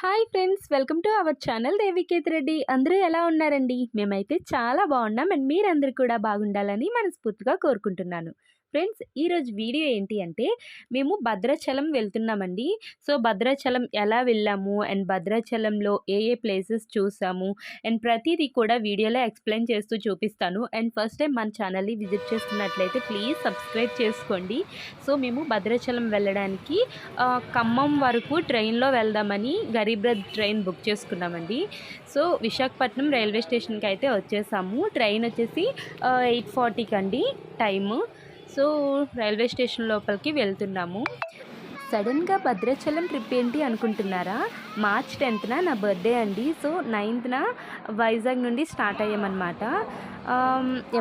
Hi friends, welcome to our channel Deviketh Reddy. అందరూ ఎలా ఉన్నారండి? మేమైతే చాలా బాగున్నాం అండ్ మీరందరూ కూడా బాగుండాలని మనస్ఫూర్తిగా కోరుకుంటున్నాను. ఫ్రెండ్స్, ఈరోజు వీడియో ఏంటి అంటే మేము భద్రాచలం వెళ్తున్నామండి. సో భద్రాచలం ఎలా వెళ్ళాము అండ్ భద్రాచలంలో ఏ ఏ ప్లేసెస్ చూసాము అండ్ ప్రతిదీ కూడా వీడియోలో ఎక్స్ప్లెయిన్ చేస్తూ చూపిస్తాను. అండ్ ఫస్ట్ టైం మన ఛానల్ని విజిట్ చేస్తున్నట్లయితే ప్లీజ్ సబ్స్క్రైబ్ చేసుకోండి. సో మేము భద్రాచలం వెళ్ళడానికి ఖమ్మం వరకు ట్రైన్లో వెళ్దామని గరీబ్ రథ్ ట్రైన్ బుక్ చేసుకున్నామండి. సో విశాఖపట్నం రైల్వే స్టేషన్కి అయితే వచ్చేసాము. ట్రైన్ వచ్చేసి 8:40కి అండి టైము. సో రైల్వే స్టేషన్ లోపలికి వెళ్తున్నాము. సడన్గా భద్రాచలం ట్రిప్ ఏంటి అనుకుంటున్నారా? మార్చ్ 10న నా బర్త్డే అండి. సో 9న వైజాగ్ నుండి స్టార్ట్ అయ్యామన్నమాట.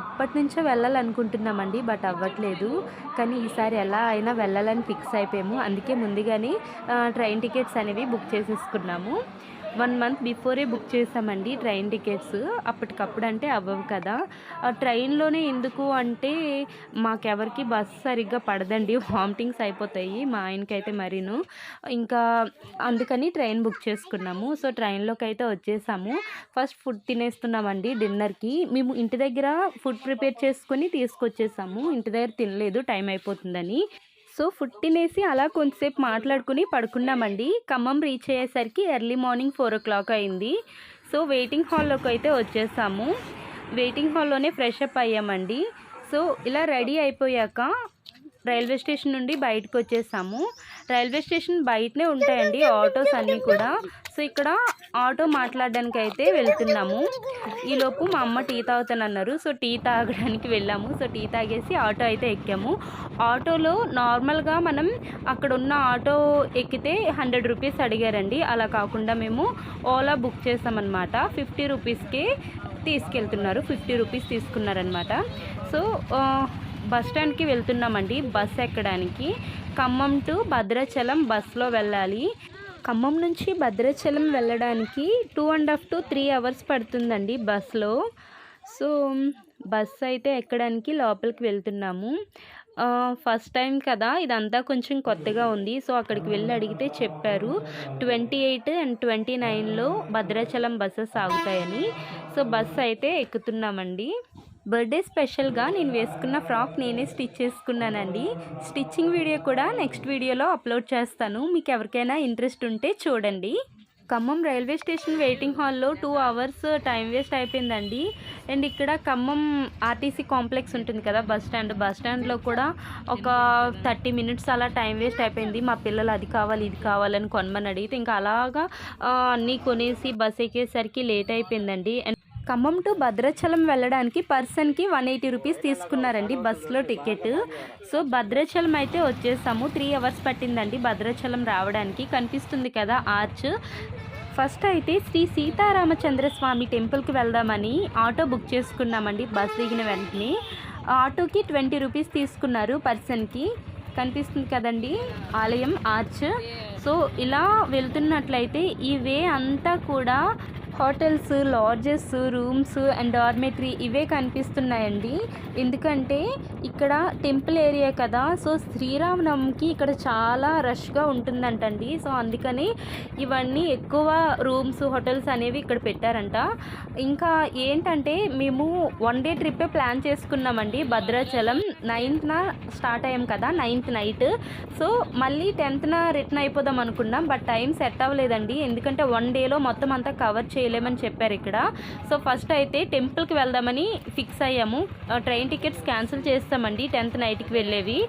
ఎప్పటి నుంచో వెళ్ళాలనుకుంటున్నామండి, బట్ అవ్వట్లేదు. కానీ ఈసారి ఎలా అయినా వెళ్ళాలని ఫిక్స్ అయిపోయాము. అందుకే ముందుగానే ట్రైన్ టికెట్స్ అనేవి బుక్ చేసేసుకున్నాము. 1 మంత్ బిఫోరే బుక్ చేసామండి ట్రైన్ టికెట్స్. అప్పటికప్పుడు అంటే అవ్వవు కదా. ట్రైన్లోనే ఎందుకు అంటే మాకెవరికి బస్సు సరిగ్గా పడదండి, వామిటింగ్స్ అయిపోతాయి మా ఆయనకైతే మరీను. ఇంకా అందుకని ట్రైన్ బుక్ చేసుకున్నాము. సో ట్రైన్లోకి అయితే వచ్చేసాము. ఫస్ట్ ఫుడ్ తినేస్తున్నామండి డిన్నర్కి. మేము ఇంటి దగ్గర ఫుడ్ ప్రిపేర్ చేసుకొని తీసుకొచ్చేసాము. ఇంటి దగ్గర తినలేదు, టైం అయిపోతుందని. సో ఫుడ్ తినేసి అలా కొంతసేపు మాట్లాడుకుని పడుకున్నామండి. ఖమ్మం రీచ్ అయ్యేసరికి ఎర్లీ మార్నింగ్ 4 o'clock అయింది. సో వెయిటింగ్ హాల్లోకి అయితే వచ్చేసాము. వెయిటింగ్ హాల్లోనే ఫ్రెష్ అప్ అయ్యామండి. సో ఇలా రెడీ అయిపోయాక రైల్వే స్టేషన్ నుండి బయటకు వచ్చేసాము. రైల్వే స్టేషన్ బయటనే ఉంటాయండి ఆటోస్ అన్నీ కూడా. సో ఇక్కడ ఆటో మాట్లాడడానికి అయితే వెళ్తున్నాము. ఈలోపు మా అమ్మ టీ తాగుతానన్నారు. సో టీ తాగడానికి వెళ్ళాము. సో టీ తాగేసి ఆటో అయితే ఎక్కాము. ఆటోలో నార్మల్గా మనం అక్కడ ఉన్న ఆటో ఎక్కితే 100 రూపీస్ అడిగారండి. అలా కాకుండా మేము ఓలా బుక్ చేసామన్నమాట. 50 రూపీస్కే తీసుకెళ్తున్నారు. 50 రూపీస్ తీసుకున్నారనమాట. సో బస్ స్టాండ్కి వెళ్తున్నామండి బస్ ఎక్కడానికి. ఖమ్మం టు భద్రాచలం బస్లో వెళ్ళాలి. ఖమ్మం నుంచి భద్రాచలం వెళ్ళడానికి 2.5 to 3 hours పడుతుందండి బస్లో. సో బస్ అయితే ఎక్కడానికి లోపలికి వెళ్తున్నాము. ఫస్ట్ టైం కదా, ఇదంతా కొంచెం కొత్తగా ఉంది. సో అక్కడికి వెళ్ళి అడిగితే చెప్పారు 28 and 29లో భద్రాచలం బస్సెస్ ఆగుతాయని. సో బస్సు అయితే ఎక్కుతున్నామండి. బర్త్డే స్పెషల్గా నేను వేసుకున్న ఫ్రాక్ నేనే స్టిచ్ చేసుకున్నానండి. స్టిచ్చింగ్ వీడియో కూడా నెక్స్ట్ వీడియోలో అప్లోడ్ చేస్తాను. మీకు ఎవరికైనా ఇంట్రెస్ట్ ఉంటే చూడండి. ఖమ్మం రైల్వే స్టేషన్ వెయిటింగ్ హాల్లో 2 hours టైం వేస్ట్ అయిపోయిందండి. అండ్ ఇక్కడ ఖమ్మం ఆర్టీసీ కాంప్లెక్స్ ఉంటుంది కదా బస్ స్టాండ్లో కూడా ఒక 30 minutes అలా టైం వేస్ట్ అయిపోయింది. మా పిల్లలు అది కావాలి ఇది కావాలని కొనమని అడిగితే ఇంకా అలాగా అన్నీ కొనేసి బస్ ఎక్కేసరికి లేట్ అయిపోయిందండి. అండ్ ఖమ్మం టు భద్రాచలం వెళ్ళడానికి పర్సన్కి 180 రూపీస్ తీసుకున్నారండి బస్సులో టికెట్. సో భద్రాచలం అయితే వచ్చేసాము. 3 hours పట్టిందండి భద్రాచలం రావడానికి. కనిపిస్తుంది కదా ఆర్చ్. ఫస్ట్ అయితే శ్రీ సీతారామచంద్ర స్వామి టెంపుల్కి వెళ్దామని ఆటో బుక్ చేసుకున్నామండి. బస్ దిగిన వెంటనే ఆటోకి 20 రూపీస్ తీసుకున్నారు పర్సన్కి. కనిపిస్తుంది కదండి ఆలయం ఆర్చ్. సో ఇలా వెళ్తున్నట్లయితే ఈ వే అంతా కూడా hotels, lodges, rooms and dormitory ఇవే కనిపిస్తున్నాయండి. ఎందుకంటే ఇక్కడ టెంపుల్ ఏరియా కదా. సో శ్రీరామనవమికి ఇక్కడ చాలా రష్గా ఉంటుందంటండి. సో అందుకని ఇవన్నీ ఎక్కువ రూమ్స్, హోటల్స్ అనేవి ఇక్కడ పెట్టారంట. ఇంకా ఏంటంటే మేము 1 day ట్రిప్పే ప్లాన్ చేసుకున్నామండి. భద్రాచలం 9th స్టార్ట్ అయ్యాం కదా, 9th నైట్. సో మళ్ళీ 10th రిటర్న్ అయిపోదాం అనుకున్నాం, బట్ టైం సెట్ అవ్వలేదండి. ఎందుకంటే 1 dayలో మొత్తం అంతా కవర్ చేయలేమని చెప్పారు ఇక్కడ. సో ఫస్ట్ అయితే టెంపుల్కి వెళ్దామని ఫిక్స్ అయ్యాము. ట్రైన్ టికెట్స్ క్యాన్సిల్ చేస్తామండి 10th నైట్కి వెళ్ళేవి.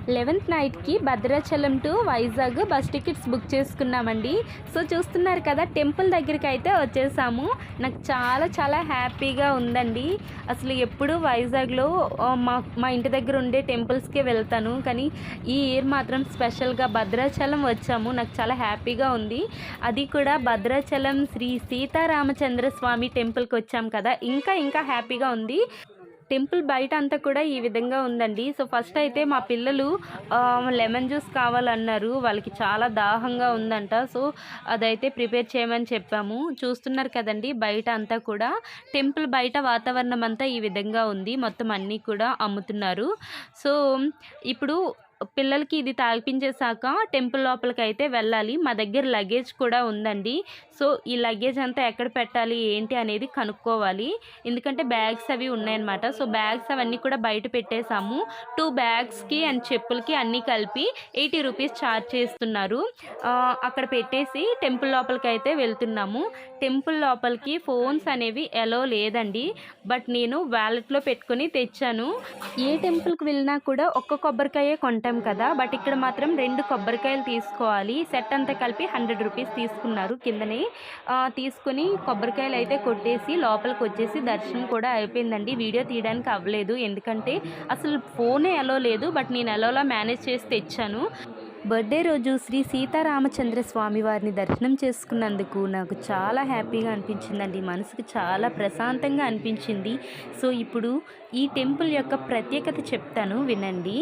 11th నైట్కి Bhadrachalam to Vizag bus tickets book చేసుకున్నామండి. సో చూస్తున్నారు కదా టెంపుల్ దగ్గరికి అయితే వచ్చేసాము. నాకు చాలా చాలా హ్యాపీగా ఉందండి. అసలు ఎప్పుడు వైజాగ్లో మా ఇంటి దగ్గర ఉండే టెంపుల్స్కే వెళ్తాను, కానీ ఈ ఇయర్ మాత్రం స్పెషల్గా భద్రాచలం వచ్చాము. నాకు చాలా హ్యాపీగా ఉంది. అది కూడా భద్రాచలం శ్రీ సీతారామచంద్ర స్వామి టెంపుల్కి వచ్చాం కదా, ఇంకా హ్యాపీగా ఉంది. టెంపుల్ బయట అంతా కూడా ఈ విధంగా ఉందండి. సో ఫస్ట్ అయితే మా పిల్లలు లెమన్ జ్యూస్ కావాలన్నారు. వాళ్ళకి చాలా దాహంగా ఉందంట. సో అదైతే ప్రిపేర్ చేయమని చెప్పాము. చూస్తున్నారు కదండి బయట అంతా కూడా టెంపుల్ బయట వాతావరణం అంతా ఈ విధంగా ఉంది. మొత్తం అన్నీ కూడా అమ్ముతున్నారు. సో ఇప్పుడు పిల్లలకి ఇది తాగిపించేసాక టెంపుల్ లోపలికైతే వెళ్ళాలి. మా దగ్గర లగేజ్ కూడా ఉందండి. సో ఈ లగేజ్ అంతా ఎక్కడ పెట్టాలి ఏంటి అనేది కనుక్కోవాలి. ఎందుకంటే బ్యాగ్స్ అవి ఉన్నాయన్నమాట. సో బ్యాగ్స్ అవన్నీ కూడా బయట పెట్టేసాము. 2 బ్యాగ్స్కి అండ్ చెప్పులకి అన్నీ కలిపి 80 రూపీస్ ఛార్జ్ చేస్తున్నారు. అక్కడ పెట్టేసి టెంపుల్ లోపలికి అయితే వెళ్తున్నాము. టెంపుల్ లోపలికి ఫోన్స్ అనేవి ఎలో లేదండి. బట్ నేను వ్యాలెట్లో పెట్టుకొని తెచ్చాను. ఏ టెంపుల్కి వెళ్ళినా కూడా ఒక్క కొబ్బరికాయే కొంటాం కదా, బట్ ఇక్కడ మాత్రం 2 కొబ్బరికాయలు తీసుకోవాలి. సెట్ అంతా కలిపి 100 రూపీస్ తీసుకున్నారు. కిందనే తీసుకుని కొబ్బరికాయలు అయితే కొట్టేసి లోపలికి వచ్చేసి దర్శనం కూడా అయిపోయిందండి. వీడియో తీయడానికి అవ్వలేదు, ఎందుకంటే అసలు ఫోనే ఎలో లేదు. బట్ నేను ఎలోలా మేనేజ్ చేసి తెచ్చాను. బర్త్డే రోజు శ్రీ సీతారామచంద్ర స్వామి వారిని దర్శనం చేసుకున్నందుకు నాకు చాలా హ్యాపీగా అనిపించిందండి. మనసుకు చాలా ప్రశాంతంగా అనిపించింది. సో ఇప్పుడు ఈ టెంపుల్ యొక్క ప్రత్యేకత చెప్తాను, వినండి.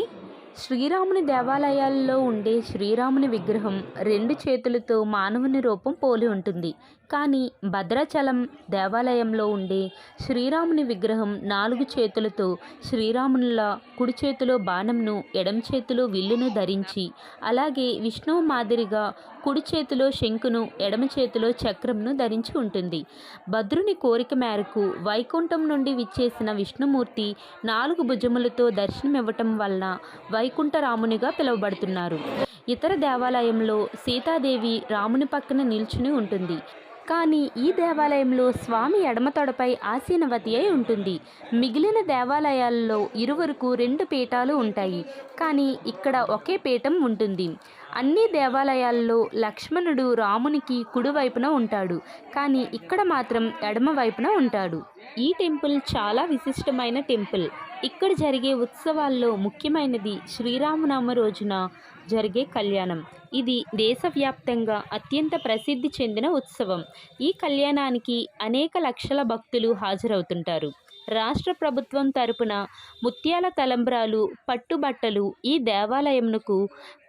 శ్రీరాముని దేవాలయాల్లో ఉండే శ్రీరాముని విగ్రహం 2 చేతులతో మానవుని రూపం పోలి ఉంటుంది. కానీ భద్రాచలం దేవాలయంలో ఉండే శ్రీరాముని విగ్రహం 4 చేతులతో శ్రీరామునిలా కుడి చేతిలో బాణంను, ఎడమ చేతిలో విల్లును ధరించి, అలాగే విష్ణువు మాదిరిగా కుడి చేతిలో శంకును, ఎడమ చేతిలో చక్రంను ధరించి ఉంటుంది. భద్రుని కోరిక మేరకు వైకుంఠం నుండి విచ్చేసిన విష్ణుమూర్తి 4 భుజములతో దర్శనమివ్వటం వలన వైకుంఠరామునిగా పిలువబడుతున్నారు. ఇతర దేవాలయంలో సీతాదేవి రాముని పక్కన నిల్చుని ఉంటుంది. కానీ ఈ దేవాలయంలో స్వామి ఎడమ తొడపై ఆసీనవతి అయి ఉంటుంది. మిగిలిన దేవాలయాల్లో ఇరువరకు 2 పీఠాలు ఉంటాయి, కానీ ఇక్కడ ఒకే పీఠం ఉంటుంది. అన్ని దేవాలయాల్లో లక్ష్మణుడు రామునికి కుడివైపున ఉంటాడు, కానీ ఇక్కడ మాత్రం ఎడమ వైపున ఉంటాడు. ఈ టెంపుల్ చాలా విశిష్టమైన టెంపుల్. ఇక్కడ జరిగే ఉత్సవాల్లో ముఖ్యమైనది శ్రీరామనవమి రోజున జరిగే కళ్యాణం. ఇది దేశవ్యాప్తంగా అత్యంత ప్రసిద్ధి చెందిన ఉత్సవం. ఈ కళ్యాణానికి అనేక లక్షల భక్తులు హాజరవుతుంటారు. రాష్ట్ర ప్రభుత్వం తరపున ముత్యాల తలంబ్రాలు, పట్టుబట్టలు ఈ దేవాలయంకు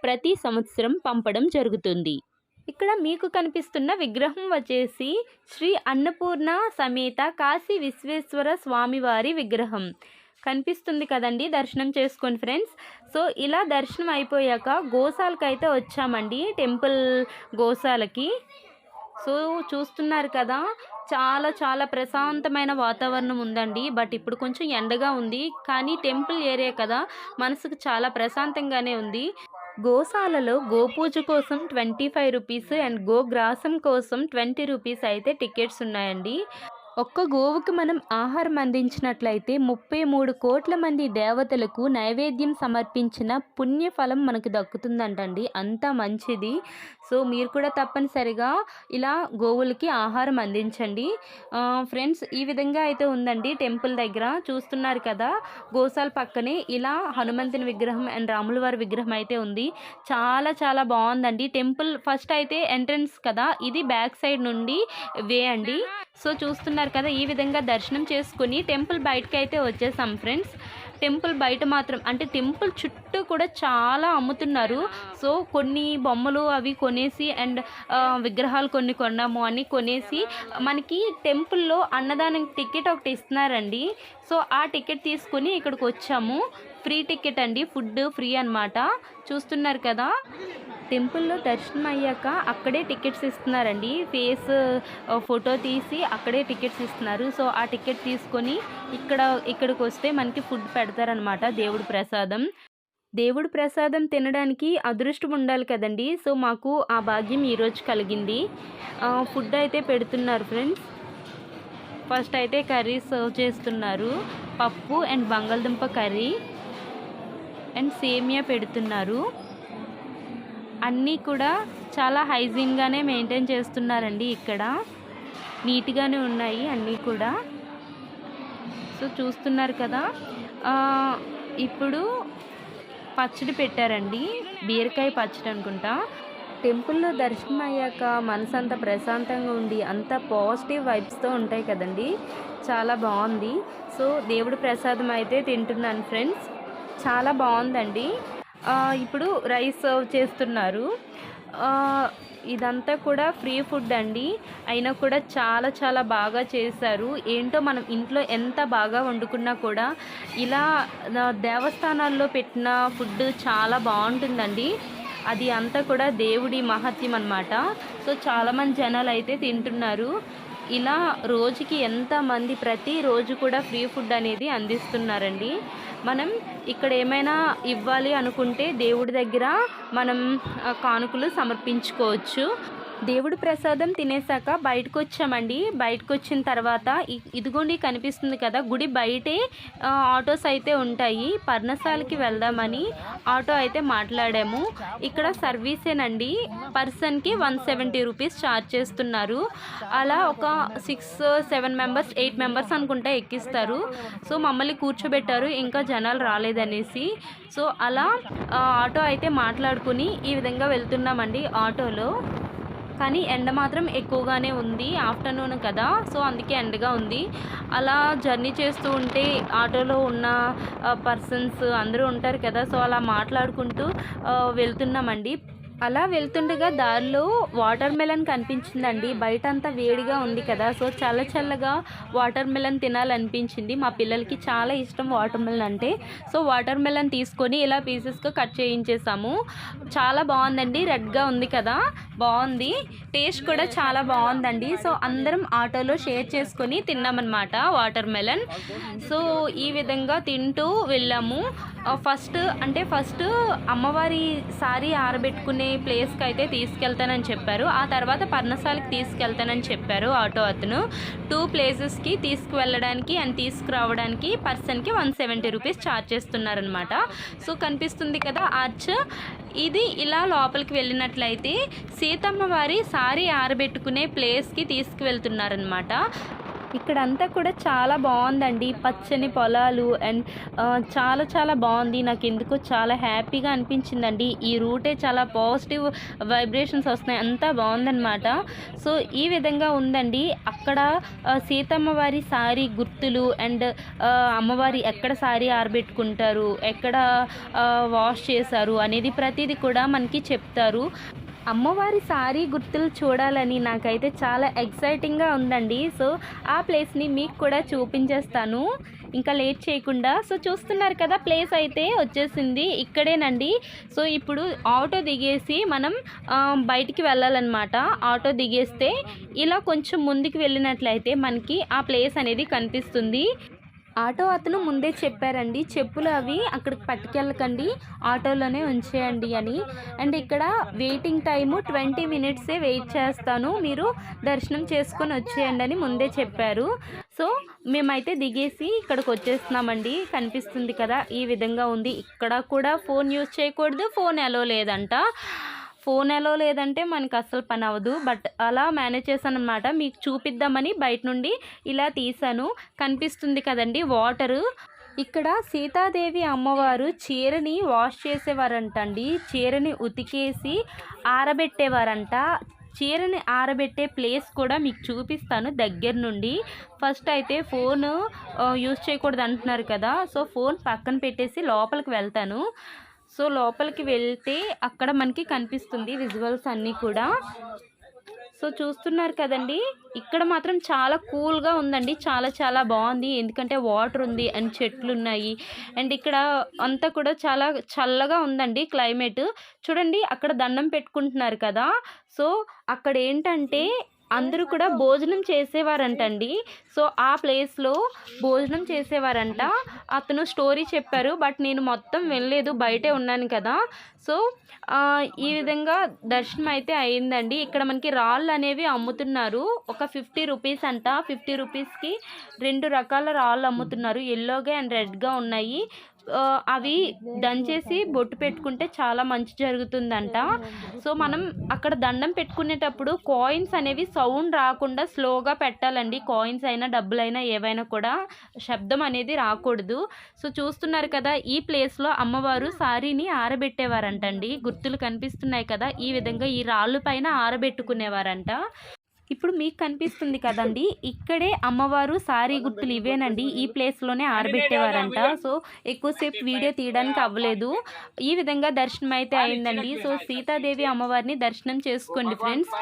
ప్రతి సంవత్సరం పంపడం జరుగుతుంది. ఇక్కడ మీకు కనిపిస్తున్న విగ్రహం వచ్చేసి శ్రీ అన్నపూర్ణ సమేత కాశీ విశ్వేశ్వర స్వామివారి విగ్రహం. కనిపిస్తుంది కదండి, దర్శనం చేసుకోండి ఫ్రెండ్స్. సో ఇలా దర్శనం అయిపోయాక గోశాలకి అయితే వచ్చామండి, టెంపుల్ గోశాలకి. సో చూస్తున్నారు కదా, చాలా చాలా ప్రశాంతమైన వాతావరణం ఉందండి. బట్ ఇప్పుడు కొంచెం ఎండగా ఉంది, కానీ టెంపుల్ ఏరియా కదా, మనసుకు చాలా ప్రశాంతంగానే ఉంది. గోశాలలో గోపూజ కోసం 25 రూపీస్ అండ్ గోగ్రాసం కోసం 20 రూపీస్ అయితే టికెట్స్ ఉన్నాయండి. ఒక్క గోవుకి మనం ఆహారం అందించినట్లయితే 33 కోట్ల మంది దేవతలకు నైవేద్యం సమర్పించిన పుణ్యఫలం మనకు దక్కుతుందంటండి. అంత మంచిది. సో మీరు కూడా తప్పనిసరిగా ఇలా గోవులకి ఆహారం అందించండి ఫ్రెండ్స్. ఈ విధంగా అయితే ఉందండి టెంపుల్ దగ్గర, చూస్తున్నారు కదా. గోశాల పక్కనే ఇలా హనుమంతుని విగ్రహం అండ్ రాముల వారి విగ్రహం అయితే ఉంది. చాలా చాలా బాగుందండి టెంపుల్. ఫస్ట్ అయితే ఎంట్రన్స్ కదా, ఇది బ్యాక్ సైడ్ నుండి వే అండి. సో చూస్తున్నారు కదా, ఈ విధంగా దర్శనం చేసుకుని టెంపుల్ బయటకి అయితే వచ్చేసాం ఫ్రెండ్స్. టెంపుల్ బయట మాత్రం, అంటే టెంపుల్ చుట్టూ కూడా చాలా అమ్ముతున్నారు. సో కొన్ని బొమ్మలు అవి కొనేసి అండ్ విగ్రహాలు కొన్ని కొన్నాము అని కొనేసి, మనకి టెంపుల్లో అన్నదానం టికెట్ ఒకటి ఇస్తున్నారండి. సో ఆ టికెట్ తీసుకుని ఇక్కడికి వచ్చాము. ఫ్రీ టికెట్ అండి, ఫుడ్ ఫ్రీ అన్నమాట. చూస్తున్నారు కదా, టెంపుల్లో దర్శనం అయ్యాక అక్కడే టికెట్స్ ఇస్తున్నారండి. ఫేస్ ఫోటో తీసి అక్కడే టికెట్స్ ఇస్తున్నారు. సో ఆ టికెట్ తీసుకొని ఇక్కడికి వస్తే మనకి ఫుడ్ పెడతారనమాట, దేవుడి ప్రసాదం. దేవుడి ప్రసాదం తినడానికి అదృష్టం ఉండాలి కదండి. సో మాకు ఆ భాగ్యం ఈరోజు కలిగింది. ఫుడ్ అయితే పెడుతున్నారు ఫ్రెండ్స్. ఫస్ట్ అయితే కర్రీ సర్వ్ చేస్తున్నారు. పప్పు అండ్ బంగాళదుంప కర్రీ అండ్ సేమియా పెడుతున్నారు. అన్నీ కూడా చాలా హైజీన్గానే మెయింటైన్ చేస్తున్నారండి. ఇక్కడ నీట్గానే ఉన్నాయి అన్నీ కూడా. సో చూస్తున్నారు కదా, ఇప్పుడు పచ్చడి పెట్టారండి, బీరకాయ పచ్చడి అనుకుంటా. టెంపుల్లో దర్శనం అయ్యాక మనసు అంతా ప్రశాంతంగా ఉండి అంత పాజిటివ్ వైబ్స్తో ఉంటాయి కదండి. చాలా బాగుంది. సో దేవుడి ప్రసాదం అయితే తింటున్నాను ఫ్రెండ్స్. చాలా బాగుందండి. ఇప్పుడు రైస్ సర్వ్ చేస్తున్నారు. ఇదంతా కూడా ఫ్రీ ఫుడ్ అండి. అయినా కూడా చాలా చాలా బాగా చేశారు. ఏంటో మనం ఇంట్లో ఎంత బాగా వండుకున్నా కూడా ఇలా దేవస్థానాల్లో పెట్టిన ఫుడ్ చాలా బాగుంటుందండి. అది అంతా కూడా దేవుడి మహత్యం అన్నమాట. సో చాలామంది జనాలు అయితే తింటున్నారు. ఇలా రోజుకి ఎంతమంది ప్రతిరోజు కూడా ఫ్రీ ఫుడ్ అనేది అందిస్తున్నారండి. మనం ఇక్కడ ఏమైనా ఇవ్వాలి అనుకుంటే దేవుడి దగ్గర మనం కానుకలు సమర్పించుకోవచ్చు. దేవుడి ప్రసాదం తినేసాక బయటకు వచ్చామండి. బయటకు వచ్చిన తర్వాత ఇదిగోండి కనిపిస్తుంది కదా, గుడి బయటే ఆటోస్ అయితే ఉంటాయి. పర్ణశాలకి వెళ్దామని ఆటో అయితే మాట్లాడాము. ఇక్కడ సర్వీసేనండి. పర్సన్కి 170 రూపీస్ ఛార్జ్ చేస్తున్నారు. అలా ఒక 6-7 మెంబర్స్ 8 మెంబర్స్ అనుకుంటా ఎక్కిస్తారు. సో మమ్మల్ని కూర్చోబెట్టారు, ఇంకా జనాలు రాలేదనేసి. సో అలా ఆటో అయితే మాట్లాడుకుని ఈ విధంగా వెళ్తున్నామండి ఆటోలో. కానీ ఎండ మాత్రం ఎక్కువగానే ఉంది. ఆఫ్టర్నూన్ కదా, సో అందుకే ఎండగా ఉంది. అలా జర్నీ చేస్తూ ఉంటే ఆటోలో ఉన్న పర్సన్స్ అందరూ ఉంటారు కదా, సో అలా మాట్లాడుకుంటూ వెళ్తున్నామండి. అలా వెళ్తుండగా దారిలో వాటర్ మెలన్ కనిపించిందండి. బయట అంతా వేడిగా ఉంది కదా, సో చల్లగా వాటర్ మెలన్ తినాలనిపించింది. మా పిల్లలకి చాలా ఇష్టం వాటర్ మెలన్ అంటే. సో వాటర్ మెలన్ తీసుకొని ఇలా పీసెస్గా కట్ చేయించేసాము. చాలా బాగుందండి, రెడ్గా ఉంది కదా, బాగుంది. టేస్ట్ కూడా చాలా బాగుందండి. సో అందరం ఆటోలో షేర్ చేసుకొని తిన్నామన్నమాట వాటర్ మెలన్. సో ఈ విధంగా తింటూ వెళ్ళాము. ఫస్ట్ అమ్మవారి సారీ ఆరబెట్టుకునే ప్లేస్కి అయితే తీసుకెళ్తానని చెప్పారు. ఆ తర్వాత పర్ణశాలకి తీసుకెళ్తానని చెప్పారు ఆటో అతను. 2 ప్లేసెస్కి తీసుకువెళ్ళడానికి అండ్ తీసుకురావడానికి పర్సన్కి 170 రూపీస్ ఛార్జ్ చేస్తున్నారనమాట. సో కనిపిస్తుంది కదా ఆర్చ్, ఇది ఇలా లోపలికి వెళ్ళినట్లయితే సీతమ్మ వారి సారీ ఆరబెట్టుకునే ప్లేస్కి తీసుకువెళ్తున్నారనమాట. ఇక్కడంతా కూడా చాలా బాగుందండి. పచ్చని పొలాలు అండ్ చాలా బాగుంది. నాకు ఎందుకో చాలా హ్యాపీగా అనిపించిందండి. ఈ రూటే చాలా పాజిటివ్ వైబ్రేషన్స్ వస్తున్నాయి, అంతా బాగుందన్నమాట. సో ఈ విధంగా ఉందండి. అక్కడ సీతమ్మ వారి సారీ గుర్తులు అండ్ అమ్మవారి ఎక్కడ సారీ ఆరబెట్టుకుంటారు, ఎక్కడ వాష్ చేశారు అనేది ప్రతిదీ కూడా మనకి చెప్తారు. అమ్మవారి సారీ గుర్తులు చూడాలని నాకైతే చాలా ఎక్సైటింగ్గా ఉందండి. సో ఆ ప్లేస్ని మీకు కూడా చూపించేస్తాను ఇంకా లేట్ చేయకుండా. సో చూస్తున్నారు కదా, ప్లేస్ అయితే వచ్చేసింది, ఇక్కడేనండి. సో ఇప్పుడు ఆటో దిగేసి మనం బయటికి వెళ్ళాలన్నమాట. ఆటో దిగేస్తే ఇలా కొంచెం ముందుకు వెళ్ళినట్లయితే మనకి ఆ ప్లేస్ అనేది కనిపిస్తుంది. ఆటో అతను ముందే చెప్పారండి, చెప్పులు అవి అక్కడికి పట్టుకెళ్ళకండి, ఆటోలోనే ఉంచేయండి అని. అండ్ ఇక్కడ వెయిటింగ్ టైము 20 మినిట్సే వెయిట్ చేస్తాను, మీరు దర్శనం చేసుకొని వచ్చేయండి అని ముందే చెప్పారు. సో మేమైతే దిగేసి ఇక్కడికి వచ్చేస్తున్నామండి. కనిపిస్తుంది కదా, ఈ విధంగా ఉంది. ఇక్కడ కూడా ఫోన్ యూజ్ చేయకూడదు, ఫోన్ అలో లేదంట. ఫోన్ ఎలా లేదంటే మనకు అస్సలు పని అవ్వదు. బట్ అలా మేనేజ్ చేశాను అనమాట. మీకు చూపిద్దామని బయట నుండి ఇలా తీసాను. కనిపిస్తుంది కదండి వాటరు. ఇక్కడ సీతాదేవి అమ్మవారు చీరని వాష్ చేసేవారంటండి. చీరని ఉతికేసి ఆరబెట్టేవారంట. చీరని ఆరబెట్టే ప్లేస్ కూడా మీకు చూపిస్తాను దగ్గర నుండి. ఫస్ట్ అయితే ఫోన్ యూజ్ చేయకూడదు అంటున్నారు కదా, సో ఫోన్ పక్కన పెట్టేసి లోపలికి వెళ్తాను. సో లోపలికి వెళ్తే అక్కడ మనకి కనిపిస్తుంది విజువల్స్ అన్నీ కూడా. సో చూస్తున్నారు కదండి, ఇక్కడ మాత్రం చాలా కూల్గా ఉందండి. చాలా బాగుంది, ఎందుకంటే వాటర్ ఉంది అండ్ చెట్లు ఉన్నాయి. అండ్ ఇక్కడ అంతా కూడా చాలా చల్లగా ఉందండి క్లైమేట్. చూడండి అక్కడ దండం పెట్టుకుంటున్నారు కదా, సో అక్కడ ఏంటంటే అందరూ కూడా భోజనం చేసేవారంటండి. సో ఆ ప్లేస్లో భోజనం చేసేవారంట. అతను స్టోరీ చెప్పారు, బట్ నేను మొత్తం వెళ్ళలేదు, బయటే ఉన్నాను కదా. సో ఈ విధంగా దర్శనం అయితే అయిందండి. ఇక్కడ మనకి రాళ్ళు అనేవి అమ్ముతున్నారు. ఒక 50 రూపీస్ అంట. 50 రూపీస్కి 2 రకాల రాళ్ళు అమ్ముతున్నారు, ఎల్లోగా అండ్ రెడ్గా ఉన్నాయి. అవి దంచేసి బొట్టు పెట్టుకుంటే చాలా మంచి జరుగుతుందంట. సో మనం అక్కడ దండం పెట్టుకునేటప్పుడు కాయిన్స్ అనేవి సౌండ్ రాకుండా స్లోగా పెట్టాలండి. కాయిన్స్ అయినా డబ్బులైనా ఏవైనా కూడా శబ్దం అనేది రాకూడదు. సో చూస్తున్నారు కదా, ఈ ప్లేస్లో అమ్మవారు సారీని ఆరబెట్టేవారంటండి. గుర్తులు కనిపిస్తున్నాయి కదా, ఈ విధంగా ఈ రాళ్ళు పైన ఆరబెట్టుకునేవారంట. ఇప్పుడు మీకు కనిపిస్తుంది కదండి, ఇక్కడే అమ్మవారు సారీ గుర్తులు ఇవేనండి, ఈ ప్లేస్లోనే ఆరబెట్టేవారంట. సో ఎక్కువసేపు వీడియో తీయడానికి అవ్వలేదు. ఈ విధంగా దర్శనం అయితే అయిందండి. సో సీతాదేవి అమ్మవారిని దర్శనం చేసుకోండి ఫ్రెండ్స్.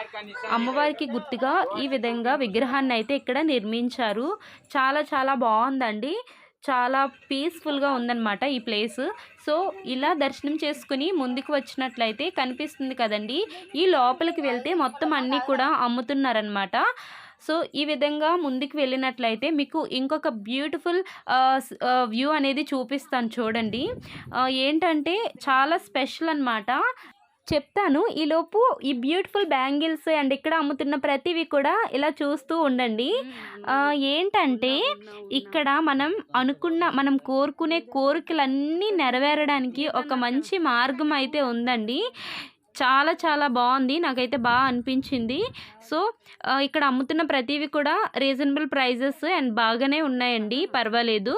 అమ్మవారికి గుర్తుగా ఈ విధంగా విగ్రహాన్ని అయితే ఇక్కడ నిర్మించారు. చాలా చాలా బాగుందండి. చాలా పీస్ఫుల్గా ఉందన్నమాట ఈ ప్లేస్. సో ఇలా దర్శనం చేసుకుని ముందుకు వచ్చినట్లయితే కనిపిస్తుంది కదండి, ఈ లోపలికి వెళ్తే మొత్తం అన్నీ కూడా అమ్ముతున్నారనమాట. సో ఈ విధంగా ముందుకు వెళ్ళినట్లయితే మీకు ఇంకొక బ్యూటిఫుల్ వ్యూ అనేది చూపిస్తాను చూడండి. ఏంటంటే చాలా స్పెషల్ అన్నమాట, చెప్తాను. ఈలోపు ఈ బ్యూటిఫుల్ బ్యాంగిల్స్ అండ్ ఇక్కడ అమ్ముతున్న ప్రతివి కూడా ఇలా చూస్తూ ఉండండి. ఏంటంటే ఇక్కడ మనం కోరుకునే కోరికలన్నీ నెరవేరడానికి ఒక మంచి మార్గం అయితే ఉందండి. చాలా చాలా బాగుంది, నాకైతే బాగా అనిపించింది. సో ఇక్కడ అమ్ముతున్న ప్రతివి కూడా రీజనబుల్ ప్రైజెస్ అండ్ బాగానే ఉన్నాయండి, పర్వాలేదు.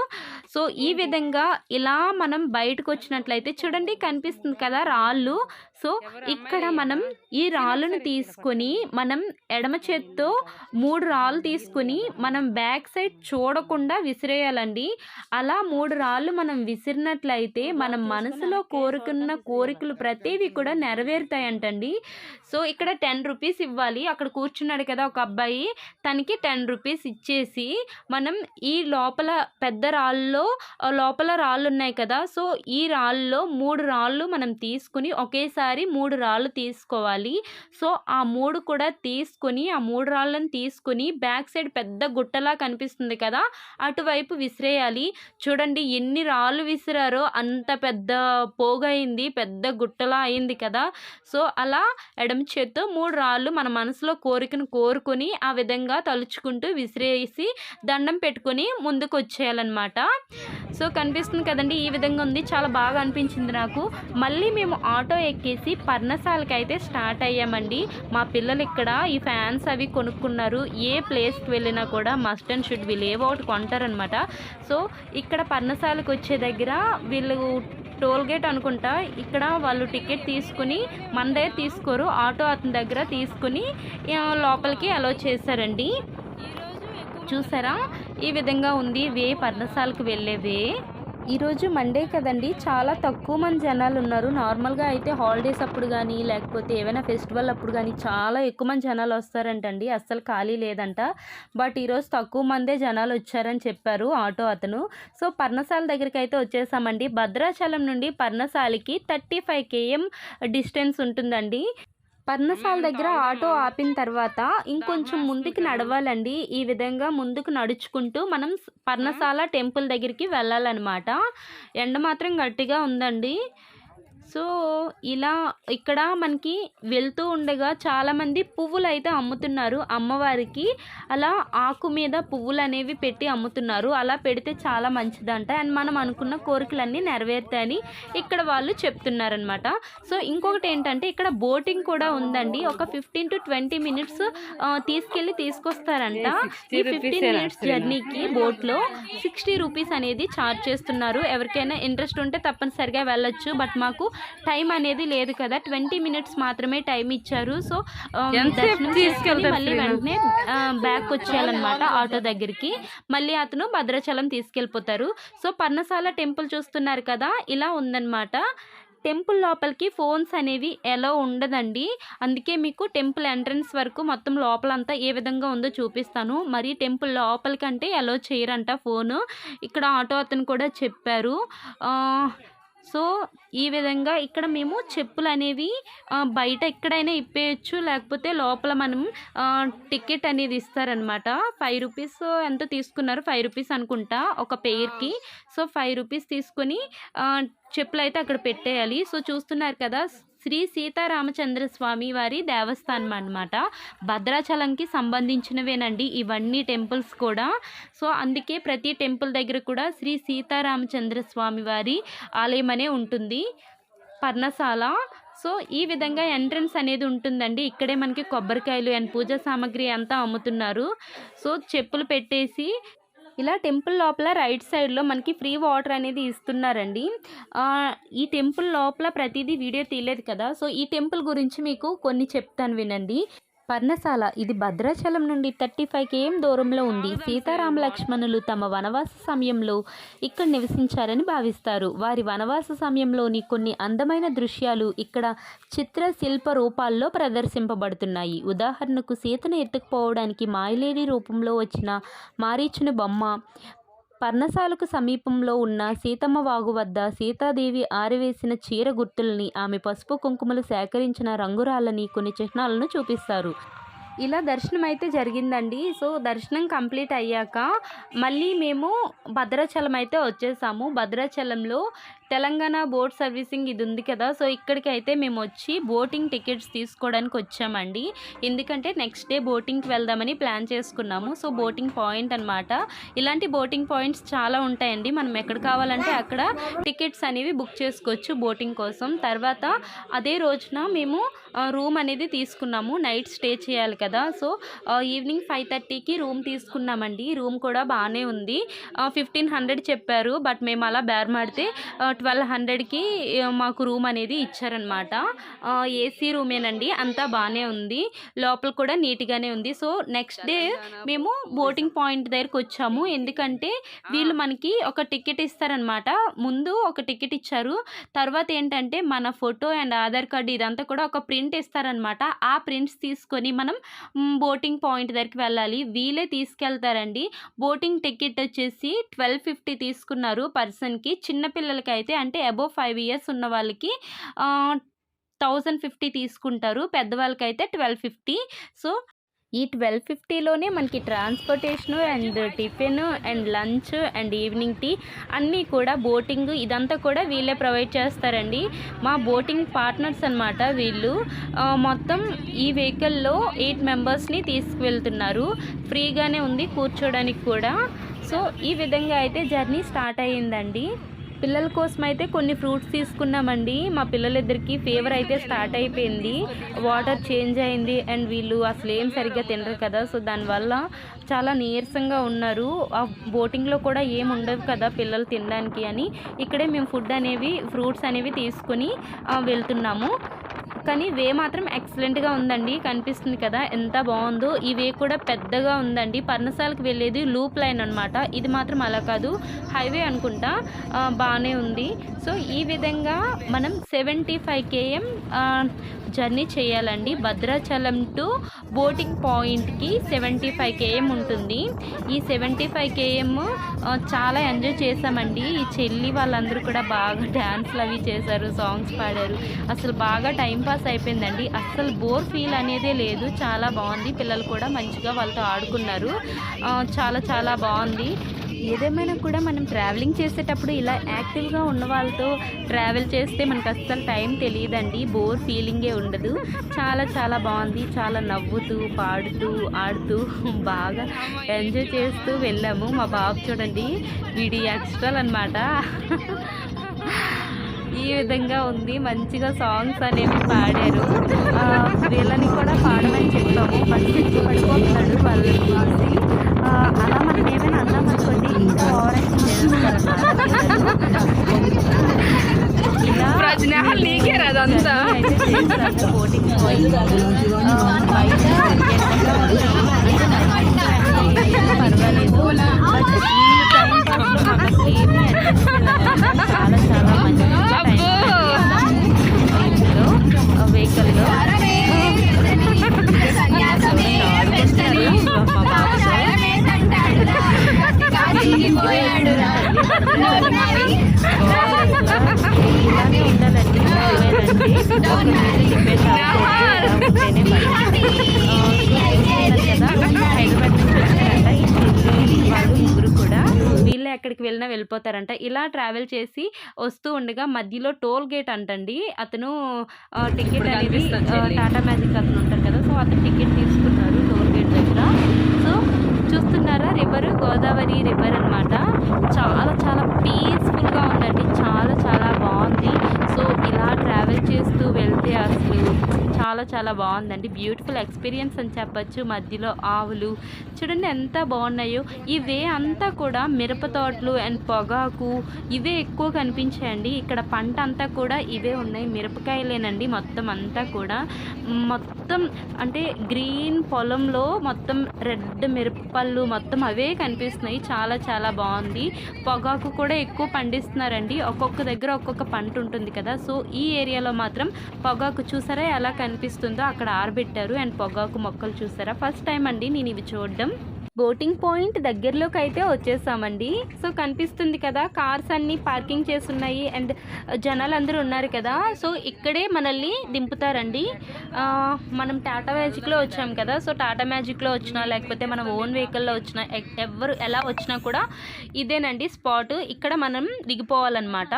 సో ఈ విధంగా ఇలా మనం బయటకు వచ్చినట్లయితే చూడండి, కనిపిస్తుంది కదా రాళ్ళు. సో ఇక్కడ మనం ఈ రాళ్ళను తీసుకొని మనం ఎడమ చేత్తో 3 రాళ్ళు తీసుకొని మనం బ్యాక్ సైడ్ చూడకుండా విసిరేయాలండి. అలా 3 రాళ్ళు మనం విసిరినట్లయితే మనం మనసులో కోరుకున్న కోరికలు ప్రతివి కూడా నెరవేరుతాయంటండి. సో ఇక్కడ 10 రూపీస్ ఇవ్వాలి. అక్కడ కూర్చున్నాడు కదా ఒక అబ్బాయి, తనకి 10 రూపీస్ ఇచ్చేసి మనం ఈ లోపల పెద్ద రాళ్ళలో లోపల రాళ్ళు ఉన్నాయి కదా, సో ఈ రాళ్ళలో 3 రాళ్ళు మనం తీసుకుని ఒకేసారి 3 రాళ్ళు తీసుకోవాలి. సో ఆ 3 కూడా తీసుకొని ఆ 3 రాళ్ళని తీసుకొని బ్యాక్ సైడ్ పెద్ద గుట్టలా కనిపిస్తుంది కదా, అటువైపు విసిరేయాలి. చూడండి ఎన్ని రాళ్ళు విసిరారో అంత పెద్ద పోగైంది, పెద్ద గుట్టలా అయింది కదా. సో అలా ఎడమ చేత్తో 3 రాళ్ళు మన మనసులో కోరికను కోరుకొని ఆ విధంగా తలుచుకుంటూ విసిరేసి దండం పెట్టుకొని ముందుకు వచ్చేయాలన్నమాట. సో కనిపిస్తుంది కదండి, ఈ విధంగా ఉంది, చాలా బాగా అనిపించింది నాకు. మళ్ళీ మేము ఆటో ఎక్కేసి పర్ణశాలకి అయితే స్టార్ట్ అయ్యామండి. మా పిల్లలు ఇక్కడ ఈ ఫ్యాన్స్ అవి కొనుక్కున్నారు. ఏ ప్లేస్కి వెళ్ళినా కూడా మస్ట్ అండ్ షుడ్ వీళ్ళు ఏవో ఒకటి కొంటారనమాట. సో ఇక్కడ పర్ణశాలకు వచ్చే దగ్గర వీళ్ళు టోల్ గేట్ అనుకుంటా, ఇక్కడ వాళ్ళు టికెట్ తీసుకుని మన దగ్గర తీసుకోరు, ఆటో అతని దగ్గర తీసుకుని లోపలికి అలో చేశారండి. చూసారా ఈ విధంగా ఉంది వే, పర్ణశాలకు వెళ్ళే వే. ఈరోజు మండే కదండి, చాలా తక్కువ మంది జనాలు ఉన్నారు. నార్మల్గా అయితే హాలిడేస్ అప్పుడు కానీ లేకపోతే ఏమైనా ఫెస్టివల్ అప్పుడు కానీ చాలా ఎక్కువ మంది జనాలు వస్తారంటండి, అస్సలు ఖాళీ లేదంట. బట్ ఈరోజు తక్కువ మందే జనాలు వచ్చారని చెప్పారు ఆటో అతను. సో పర్ణశాల దగ్గరికి అయితే వచ్చేసామండి. భద్రాచలం నుండి పర్ణశాలకి 35 km డిస్టెన్స్ ఉంటుందండి. పర్ణశాల దగ్గర ఆటో ఆపిన తర్వాత ఇంకొంచెం ముందుకు నడవాలండి. ఈ విధంగా ముందుకు నడుచుకుంటూ మనం పర్ణశాల టెంపుల్ దగ్గరికి వెళ్ళాలన్నమాట. ఎండ మాత్రం గట్టిగా ఉందండి. సో ఇలా ఇక్కడ మనకి వెళ్తూ ఉండగా చాలామంది పువ్వులు అయితే అమ్ముతున్నారు అమ్మవారికి. అలా ఆకు మీద పువ్వులు అనేవి పెట్టి అమ్ముతున్నారు. అలా పెడితే చాలా మంచిదంట అండ్ మనం అనుకున్న కోరికలన్నీ నెరవేరుతాయని ఇక్కడ వాళ్ళు చెప్తున్నారనమాట. సో ఇంకొకటి ఏంటంటే ఇక్కడ బోటింగ్ కూడా ఉందండి. ఒక 15 to 20 minutes తీసుకెళ్ళి తీసుకొస్తారంట. ఈ 15 minutes జర్నీకి బోట్లో 60 రూపీస్ అనేది ఛార్జ్ చేస్తున్నారు. ఎవరికైనా ఇంట్రెస్ట్ ఉంటే తప్పనిసరిగా వెళ్ళొచ్చు. బట్ మాకు టైం అనేది లేదు కదా, 20 minutes మాత్రమే టైం ఇచ్చారు. సో మళ్ళీ వెంటనే బ్యాక్ వచ్చేయాలన్నమాట ఆటో దగ్గరికి. మళ్ళీ అతను భద్రాచలం తీసుకెళ్ళిపోతారు. సో పర్ణశాల టెంపుల్ చూస్తున్నారు కదా, ఇలా ఉందన్నమాట. టెంపుల్ లోపలికి ఫోన్స్ అనేవి ఎలా ఉండదండి. అందుకే మీకు టెంపుల్ ఎంట్రన్స్ వరకు మొత్తం లోపలంతా ఏ విధంగా ఉందో చూపిస్తాను. మరి టెంపుల్ లోపలికి అంటే ఎలా చేయరంట ఫోను, ఇక్కడ ఆటో అతను కూడా చెప్పారు. సో ఈ విధంగా ఇక్కడ మేము చెప్పులు అనేవి బయట ఎక్కడైనా ఇప్పేయచ్చు, లేకపోతే లోపల మనం టికెట్ అనేది ఇస్తారనమాట. 5 రూపీస్ ఎంత తీసుకున్నారు, 5 రూపీస్ అనుకుంటా ఒక పెయిర్కి. సో 5 రూపీస్ తీసుకొని చెప్పులు అయితే అక్కడ పెట్టేయాలి. సో చూస్తున్నారు కదా, శ్రీ సీతారామచంద్ర స్వామి వారి దేవస్థానం అన్నమాట. భద్రాచలంకి సంబంధించినవేనండి ఇవన్నీ టెంపుల్స్ కూడా. సో అందుకే ప్రతి టెంపుల్ దగ్గర కూడా శ్రీ సీతారామచంద్ర స్వామి వారి ఆలయం అనే ఉంటుంది, పర్ణశాల. సో ఈ విధంగా ఎంట్రన్స్ అనేది ఉంటుందండి. ఇక్కడే మనకి కొబ్బరికాయలు అండ్ పూజా సామాగ్రి అంతా అమ్ముతున్నారు. సో చెప్పులు పెట్టేసి ఇలా టెంపుల్ లోపల రైట్ సైడ్లో మనకి ఫ్రీ వాటర్ అనేది ఇస్తున్నారండి. ఈ టెంపుల్ లోపల ప్రతిదీ వీడియో తీయలేదు కదా, సో ఈ టెంపుల్ గురించి మీకు కొన్ని చెప్తాను వినండి. పర్ణశాల ఇది భద్రాచలం నుండి 35 km దూరంలో ఉంది. సీతారామ లక్ష్మణులు తమ వనవాస సమయంలో ఇక్కడ నివసించారని భావిస్తారు. వారి వనవాస సమయంలోని కొన్ని అందమైన దృశ్యాలు ఇక్కడ చిత్ర శిల్ప రూపాల్లో ప్రదర్శింపబడుతున్నాయి. ఉదాహరణకు సీతను ఎత్తుకుపోవడానికి మాయలేడి రూపంలో వచ్చిన మారీచుని బొమ్మ, పర్ణశాలకు సమీపంలో ఉన్న సీతమ్మ వాగు వద్ద సీతాదేవి ఆరవేసిన చీర గుర్తుల్ని, ఆమె పసుపు కుంకుమలు సేకరించిన రంగురాళ్ళని, కొన్ని చిహ్నాలను చూపిస్తారు. ఇలా దర్శనం అయితే జరిగిందండి. సో దర్శనం కంప్లీట్ అయ్యాక మళ్ళీ మేము భద్రాచలం అయితే వచ్చేసాము. భద్రాచలంలో తెలంగాణ బోట్ సర్వీసింగ్ ఇది ఉంది కదా, సో ఇక్కడికి అయితే మేము వచ్చి బోటింగ్ టికెట్స్ తీసుకోవడానికి వచ్చామండి. ఎందుకంటే నెక్స్ట్ డే బోటింగ్కి వెళ్దామని ప్లాన్ చేసుకున్నాము. సో బోటింగ్ పాయింట్ అనమాట. ఇలాంటి బోటింగ్ పాయింట్స్ చాలా ఉంటాయండి. మనం ఎక్కడ కావాలంటే అక్కడ టికెట్స్ అనేవి బుక్ చేసుకోవచ్చు బోటింగ్ కోసం. తర్వాత అదే రోజున మేము రూమ్ అనేది తీసుకున్నాము. నైట్ స్టే చేయాలి కదా, సో ఈవినింగ్ 5:30కి రూమ్ తీసుకున్నామండి. రూమ్ కూడా బాగానే ఉంది. 1500 చెప్పారు, బట్ మేము అలా బేరమాడితే 1200కి మాకు రూమ్ అనేది ఇచ్చారనమాట. ఏసీ రూమేనండి, అంతా బాగానే ఉంది. లోపల కూడా నీట్గానే ఉంది. సో నెక్స్ట్ డే మేము బోటింగ్ పాయింట్ దగ్గరికి వచ్చాము. ఎందుకంటే వీళ్ళు మనకి ఒక టికెట్ ఇస్తారనమాట. ముందు ఒక టికెట్ ఇచ్చారు, తర్వాత ఏంటంటే మన ఫోటో అండ్ ఆధార్ కార్డు ఇదంతా కూడా ఒక ప్రింట్ ఇస్తారనమాట. ఆ ప్రింట్స్ తీసుకొని మనం బోటింగ్ పాయింట్ దగ్గరికి వెళ్ళాలి. వీళ్ళే తీసుకెళ్తారండి. బోటింగ్ టికెట్ వచ్చేసి 1250 తీసుకున్నారు పర్సన్కి. చిన్నపిల్లలకి అయితే అంటే అబోవ్ 5 years ఉన్న వాళ్ళకి 1050 తీసుకుంటారు. పెద్దవాళ్ళకైతే 1250. సో ఈ 1250లోనే మనకి transportation and tiffin and lunch and evening tea అన్నీ కూడా, బోటింగ్ ఇదంతా కూడా వీళ్ళే ప్రొవైడ్ చేస్తారండి. మా బోటింగ్ పార్ట్నర్స్ అనమాట వీళ్ళు. మొత్తం ఈ వెహికల్లో 8 మెంబర్స్ని తీసుకువెళ్తున్నారు. ఫ్రీగానే ఉంది కూర్చోడానికి కూడా. సో ఈ విధంగా అయితే జర్నీ స్టార్ట్ అయ్యిందండి. పిల్లల కోసం అయితే కొన్ని ఫ్రూట్స్ తీసుకున్నామండి. మా పిల్లలిద్దరికి ఫీవర్ అయితే స్టార్ట్ అయిపోయింది. వాటర్ చేంజ్ అయింది అండ్ వీళ్ళు అసలు ఏం సరిగ్గా తినరు కదా, సో దానివల్ల చాలా నీరసంగా ఉన్నారు. ఆ బోటింగ్లో కూడా ఏం ఉండదు కదా పిల్లలు తినడానికి అని ఇక్కడే మేము ఫుడ్ అనేవి ఫ్రూట్స్ అనేవి తీసుకుని వెళ్తున్నాము. కానీ వే మాత్రం ఎక్సలెంట్గా ఉందండి. కనిపిస్తుంది కదా ఎంత బాగుందో. ఈ వే కూడా పెద్దగా ఉందండి. పర్ణశాలకు వెళ్ళేది లూప్ లైన్ అనమాట. ఇది మాత్రం అలా కాదు, హైవే అనుకుంటా. బాగానే ఉంది. సో ఈ విధంగా మనం 75 km జర్నీ చేయాలండి. భద్రాచలం టు బోటింగ్ పాయింట్కి 75 km ఉంటుంది. ఈ 75 km చాలా ఎంజాయ్ చేసామండి. ఈ చెల్లి వాళ్ళందరూ కూడా బాగా డ్యాన్స్లు అవి చేశారు, సాంగ్స్ పాడారు. అసలు బాగా టైంపాస్ అయిపోయిందండి. అస్సలు బోర్ ఫీల్ అనేదే లేదు. చాలా బాగుంది. పిల్లలు కూడా మంచిగా వాళ్ళతో ఆడుకున్నారు. చాలా చాలా బాగుంది. ఏదేమైనా కూడా మనం ట్రావెలింగ్ చేసేటప్పుడు ఇలా యాక్టివ్గా ఉన్న వాళ్ళతో ట్రావెల్ చేస్తే మనకు అస్సలు టైం తెలియదండి. బోర్ ఫీలింగే ఉండదు. చాలా చాలా బాగుంది. చాలా నవ్వుతూ పాడుతూ ఆడుతూ బాగా ఎంజాయ్ చేస్తూ వెళ్ళాము. మా బాబు చూడండి, వీడి ఎక్స్ట్రాలు అనమాట. ఈ విధంగా ఉంది. మంచిగా సాంగ్స్ అనేవి పాడారు. వీళ్ళని కూడా పాడమని చెప్పాము. ఫస్ట్ పడిపోతున్నాడు వాళ్ళని చూసి. అలా మనం ఏమైనా అన్నామనుకోండి ఇంకా ఓవరాక్షన్ చేస్తారన్నమాట. బోటింగ్ పర్వాలేదు, బట్ ఈ టైం పాస్ చాలా చాలా మంచిగా వెహికల్లో ఇలానే ఉండాలండి. హైదరాబాద్ నుంచి వచ్చారంట ఈ చెల్లి వాళ్ళు ముగ్గురు కూడా. వీళ్ళే ఎక్కడికి వెళ్ళినా వెళ్ళిపోతారంట. ఇలా ట్రావెల్ చేసి వస్తూ ఉండగా మధ్యలో టోల్ గేట్ అంటండి. అతను టికెట్ అనేది టాటా మ్యాజిక్ అతను ఉంటారు కదా, సో అతను టికెట్ తీసుకున్నారు టోల్ గేట్ దగ్గర. సో చూస్తున్నారా, రివర్ గోదావరి రివర్ అనమాట. చాలా చాలా పీస్ఫుల్గా ఉందండి. చాలా చాలా బాగుంది. సో ఇలా ట్రావెల్ చేస్తూ వెళ్తే అసలు చాలా చాలా బాగుందండి. బ్యూటిఫుల్ ఎక్స్పీరియన్స్ అని చెప్పచ్చు. మధ్యలో ఆవులు చూడండి ఎంత బాగున్నాయో. ఈ వే అంతా కూడా మిరప తోటలు అండ్ పొగాకు ఇవే ఎక్కువ కనిపించాయండి. ఇక్కడ పంట అంతా కూడా ఇవే ఉన్నాయి, మిరపకాయలేనండి మొత్తం అంతా కూడా. మొత్తం అంటే గ్రీన్ పొలంలో మొత్తం రెడ్ మిరపళ్ళు మొత్తం అవే కనిపిస్తున్నాయి. చాలా చాలా బాగుంది. పొగాకు కూడా ఎక్కువ పండిస్తున్నారండి. ఒక్కొక్క దగ్గర ఒక్కొక్క పంట ఉంటుంది కదా. సో ఈ ఏరియాలో మాత్రం పొగాకు చూసారా ఎలా కనిపిస్తుందో, అక్కడ ఆరబెట్టారు. అండ్ పొగాకు మొక్కలు చూసారా, ఫస్ట్ టైం అండి నేను ఇవి చూడడం. బోటింగ్ పాయింట్ దగ్గరలోకి అయితే వచ్చేసామండి. సో కనిపిస్తుంది కదా, కార్స్ అన్నీ పార్కింగ్ చేస్తున్నాయి అండ్ జనాలు అందరూ ఉన్నారు కదా. సో ఇక్కడే మనల్ని దింపుతారండి. మనం టాటా మ్యాజిక్లో వచ్చాం కదా. సో టాటా మ్యాజిక్లో వచ్చినా లేకపోతే మనం ఓన్ వెహికల్లో వచ్చినా ఎవరు ఎలా వచ్చినా కూడా ఇదేనండి స్పాట్. ఇక్కడ మనం దిగిపోవాలన్నమాట.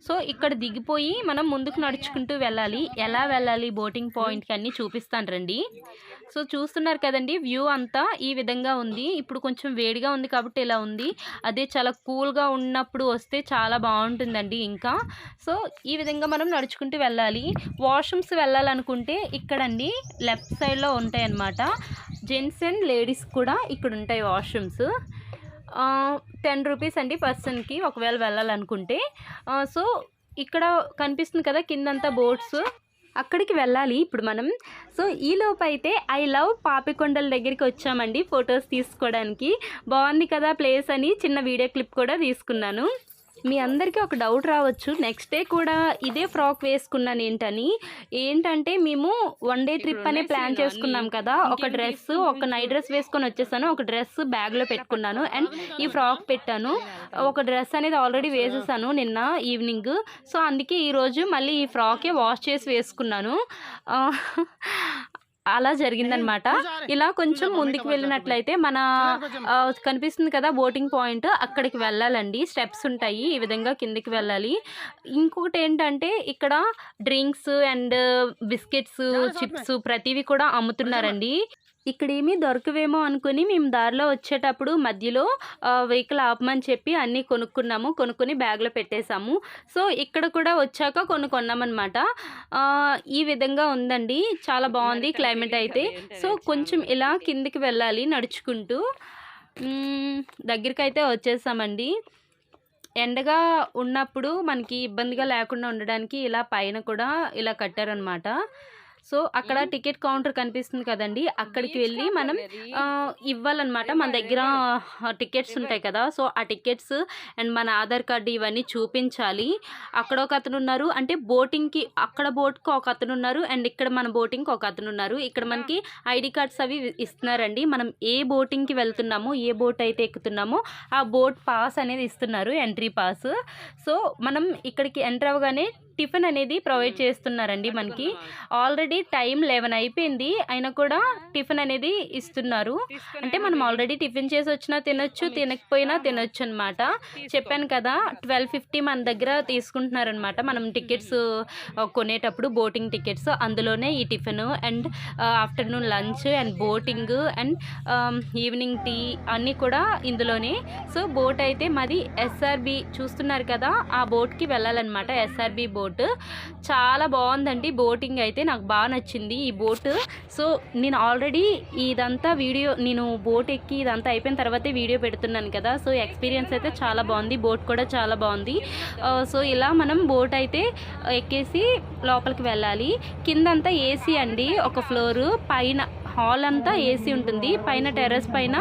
సో ఇక్కడ దిగిపోయి మనం ముందుకు నడుచుకుంటూ వెళ్ళాలి. ఎలా వెళ్ళాలి బోటింగ్ పాయింట్కి అన్నీ చూపిస్తాను రండి. సో చూస్తున్నారు కదండి, వ్యూ అంతా ఈ విధంగా ఉంది. ఇప్పుడు కొంచెం వేడిగా ఉంది కాబట్టి ఇలా ఉంది. అదే చాలా కూల్గా ఉన్నప్పుడు వస్తే చాలా బాగుంటుందండి ఇంకా. సో ఈ విధంగా మనం నడుచుకుంటూ వెళ్ళాలి. వాష్రూమ్స్ వెళ్ళాలనుకుంటే ఇక్కడండి లెఫ్ట్ సైడ్లో ఉంటాయి అన్నమాట. జెంట్స్ అండ్ లేడీస్ కూడా ఇక్కడ ఉంటాయి వాష్రూమ్స్. 10 రూపీస్ అండి పర్సన్కి ఒకవేళ వెళ్ళాలనుకుంటే. సో ఇక్కడ కనిపిస్తుంది కదా కిందంతా బోట్స్, అక్కడికి వెళ్ళాలి ఇప్పుడు మనం. సో ఈలోపు అయితే ఐ లవ్ పాపికొండల దగ్గరికి వచ్చామండి ఫొటోస్ తీసుకోవడానికి. బాగుంది కదా ప్లేస్ అని చిన్న వీడియో క్లిప్ కూడా తీసుకున్నాను. మీ అందరికీ ఒక డౌట్ రావచ్చు, నెక్స్ట్ డే కూడా ఇదే ఫ్రాక్ వేసుకున్నాను ఏంటంటే మేము 1 డే ట్రిప్ అనే ప్లాన్ చేసుకున్నాం కదా. ఒక డ్రెస్, ఒక నైట్ డ్రెస్ వేసుకొని వచ్చేసాను. ఒక డ్రెస్ బ్యాగ్లో పెట్టుకున్నాను అండ్ ఈ ఫ్రాక్ పెట్టాను. ఒక డ్రెస్ అనేది ఆల్రెడీ వేసేసాను నిన్న ఈవినింగ్. సో అందుకే ఈరోజు మళ్ళీ ఈ ఫ్రాకే వాష్ చేసి వేసుకున్నాను. అలా జరిగిందనమాట. ఇలా కొంచెం ముందుకు వెళ్ళినట్లయితే మన కనిపిస్తుంది కదా బోటింగ్ పాయింట్, అక్కడికి వెళ్ళాలండి. స్టెప్స్ ఉంటాయి, ఈ విధంగా కిందికి వెళ్ళాలి. ఇంకొకటి ఏంటంటే ఇక్కడ డ్రింక్స్ అండ్ బిస్కెట్స్, చిప్స్ ప్రతివి కూడా అమ్ముతున్నారండి. ఇక్కడ ఏమీ దొరకవేమో అనుకుని మేము దారిలో వచ్చేటప్పుడు మధ్యలో వెహికల్ ఆపమని చెప్పి అన్నీ కొనుక్కొని బ్యాగ్లో పెట్టేశాము. సో ఇక్కడ కూడా వచ్చాక కొన్నామన్నమాట. ఈ విధంగా ఉందండి, చాలా బాగుంది క్లైమేట్ అయితే. సో కొంచెం ఇలా కిందికి వెళ్ళాలి నడుచుకుంటూ. దగ్గరికి అయితే వచ్చేసామండి. ఎండగా ఉన్నప్పుడు మనకి ఇబ్బందిగా లేకుండా ఉండడానికి ఇలా పైన కూడా ఇలా కట్టారనమాట. సో అక్కడ టికెట్ కౌంటర్ కనిపిస్తుంది కదండి, అక్కడికి వెళ్ళి మనం ఇవ్వాలన్నమాట. మన దగ్గర టికెట్స్ ఉంటాయి కదా. సో ఆ టికెట్స్ అండ్ మన ఆధార్ కార్డు ఇవన్నీ చూపించాలి. అక్కడ ఒక అతను ఉన్నారు, అంటే బోటింగ్కి అక్కడ బోట్కి ఒక అతను ఉన్నారు అండ్ ఇక్కడ మన బోటింగ్కి ఒక అతను ఉన్నారు. ఇక్కడ మనకి ఐడి కార్డ్స్ అవి ఇస్తున్నారండి. మనం ఏ బోటింగ్కి వెళ్తున్నామో, ఏ బోట్ అయితే ఎక్కుతున్నామో ఆ బోట్ పాస్ అనేది ఇస్తున్నారు, ఎంట్రీ పాస్. సో మనం ఇక్కడికి ఎంటర్ అవ్వగానే టిఫిన్ అనేది ప్రొవైడ్ చేస్తున్నారండి మనకి. ఆల్రెడీ టైం 11 అయిపోయింది, అయినా కూడా టిఫిన్ అనేది ఇస్తున్నారు. అంటే మనం ఆల్రెడీ టిఫిన్ చేసి వచ్చినా తినొచ్చు, తినకపోయినా తినొచ్చు అనమాట. చెప్పాను కదా 1250 మన దగ్గర తీసుకుంటున్నారనమాట మనం టికెట్స్ కొనేటప్పుడు, బోటింగ్ టికెట్స్. అందులోనే ఈ tiffin and afternoon lunch and boating and evening tea అన్నీ కూడా ఇందులోనే. సో బోట్ అయితే మాది ఎస్ఆర్బి చూస్తున్నారు కదా, ఆ బోట్కి వెళ్ళాలన్నమాట. ఎస్ఆర్బి బోట్ చాలా బాగుందండి. బోటింగ్ అయితే నాకు బాగా నచ్చింది ఈ బోట్. సో నేను ఆల్రెడీ ఇదంతా వీడియో, నేను బోట్ ఎక్కి ఇదంతా అయిపోయిన తర్వాతే వీడియో పెడుతున్నాను కదా. సో ఎక్స్పీరియన్స్ అయితే చాలా బాగుంది, బోట్ కూడా చాలా బాగుంది. సో ఇలా మనం బోట్ అయితే ఎక్కేసి లోపలికి వెళ్ళాలి. కిందంతా ఏసీ అండి, ఒక ఫ్లోరు, పైన హాల్ అంతా ఏసీ ఉంటుంది, పైన టెర్రస్ పైన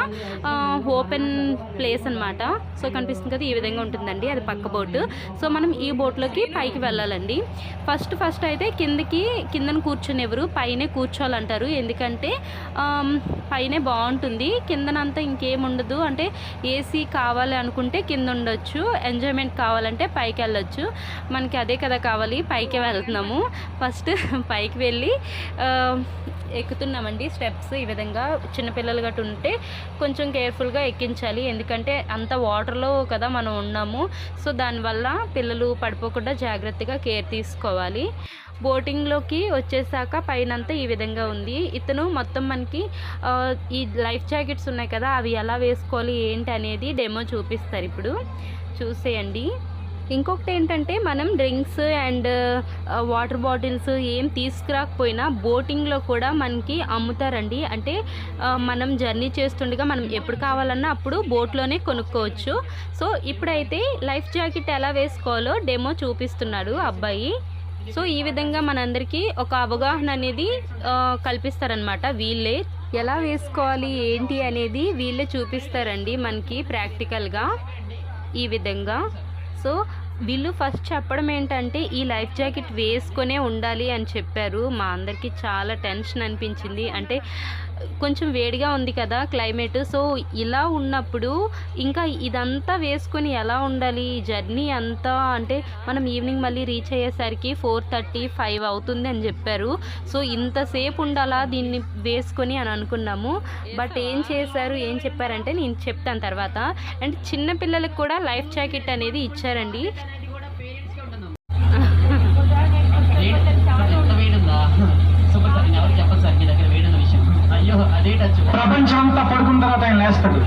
ఓపెన్ ప్లేస్ అనమాట. సో కనిపిస్తుంది కదా, ఈ విధంగా ఉంటుందండి, అది పక్క బోటు. సో మనం ఈ బోట్లోకి పైకి వెళ్ళాలండి. ఫస్ట్ అయితే కిందన కూర్చునేవారు, పైనే కూర్చోవాలంటారు. ఎందుకంటే పైనే బాగుంటుంది, కిందనంతా ఇంకేముండదు. అంటే ఏసీ కావాలి అనుకుంటే కింద ఉండొచ్చు, ఎంజాయ్మెంట్ కావాలంటే పైకి వెళ్ళొచ్చు. మనకి అదే కదా కావాలి, పైకే వెళ్తున్నాము. ఫస్ట్ పైకి వెళ్ళి ఎక్కుతున్నామండి స్టెప్స్. ఈ విధంగా చిన్నపిల్లలు గట్టు ఉంటే కొంచెం కేర్ఫుల్గా ఎక్కించాలి, ఎందుకంటే అంత వాటర్లో కదా మనం ఉన్నాము. సో దానివల్ల పిల్లలు పడిపోకుండా జాగ్రత్తగా కేర్ తీసుకోవాలి. బోటింగ్లోకి వచ్చేసాక పైనంతా ఈ విధంగా ఉంది. ఇతను మొత్తం మనకి ఈ లైఫ్ జాకెట్స్ ఉన్నాయి కదా, అవి ఎలా వేసుకోవాలి ఏంటి అనేది డెమో చూపిస్తారు. ఇప్పుడు చూసేయండి. ఇంకొకటి ఏంటంటే మనం డ్రింక్స్ అండ్ వాటర్ బాటిల్స్ ఏం తీసుకురాకపోయినా బోటింగ్లో కూడా మనకి అమ్ముతారండి. అంటే మనం జర్నీ చేస్తుండగా మనం ఎప్పుడు కావాలన్నా అప్పుడు బోట్లోనే కొనుక్కోవచ్చు. సో ఇప్పుడైతే లైఫ్ జాకెట్ ఎలా వేసుకోవాలో డెమో చూపిస్తున్నాడు అబ్బాయి. సో ఈ విధంగా మనందరికీ ఒక అవగాహన అనేది కల్పిస్తారనమాట. వీళ్ళే ఎలా వేసుకోవాలి ఏంటి అనేది వీళ్ళే చూపిస్తారండి మనకి ప్రాక్టికల్గా ఈ విధంగా. సో వీళ్ళు ఫస్ట్ చెప్పడం ఏంటంటే ఈ లైఫ్ జాకెట్ వేసుకొనే ఉండాలి అని చెప్పారు. మా అందరికీ చాలా టెన్షన్ అనిపించింది. అంటే కొంచెం వేడిగా ఉంది కదా క్లైమేట్. సో ఇలా ఉన్నప్పుడు ఇంకా ఇదంతా వేసుకొని ఎలా ఉండాలి జర్నీ అంతా, అంటే మనం ఈవినింగ్ మళ్ళీ రీచ్ అయ్యేసరికి 4:30, 5 అవుతుంది అని చెప్పారు. సో ఇంతసేపు ఉండాలా దీన్ని వేసుకొని అని అనుకున్నాము. బట్ ఏం చెప్పారంటే నేను చెప్తాను తర్వాత. అండ్ చిన్న పిల్లలకు కూడా లైఫ్ జాకెట్ అనేది ఇచ్చారండి. ప్రపంచం అంతా పడుకున్న తర్వాత ఆయన లేస్తాడు.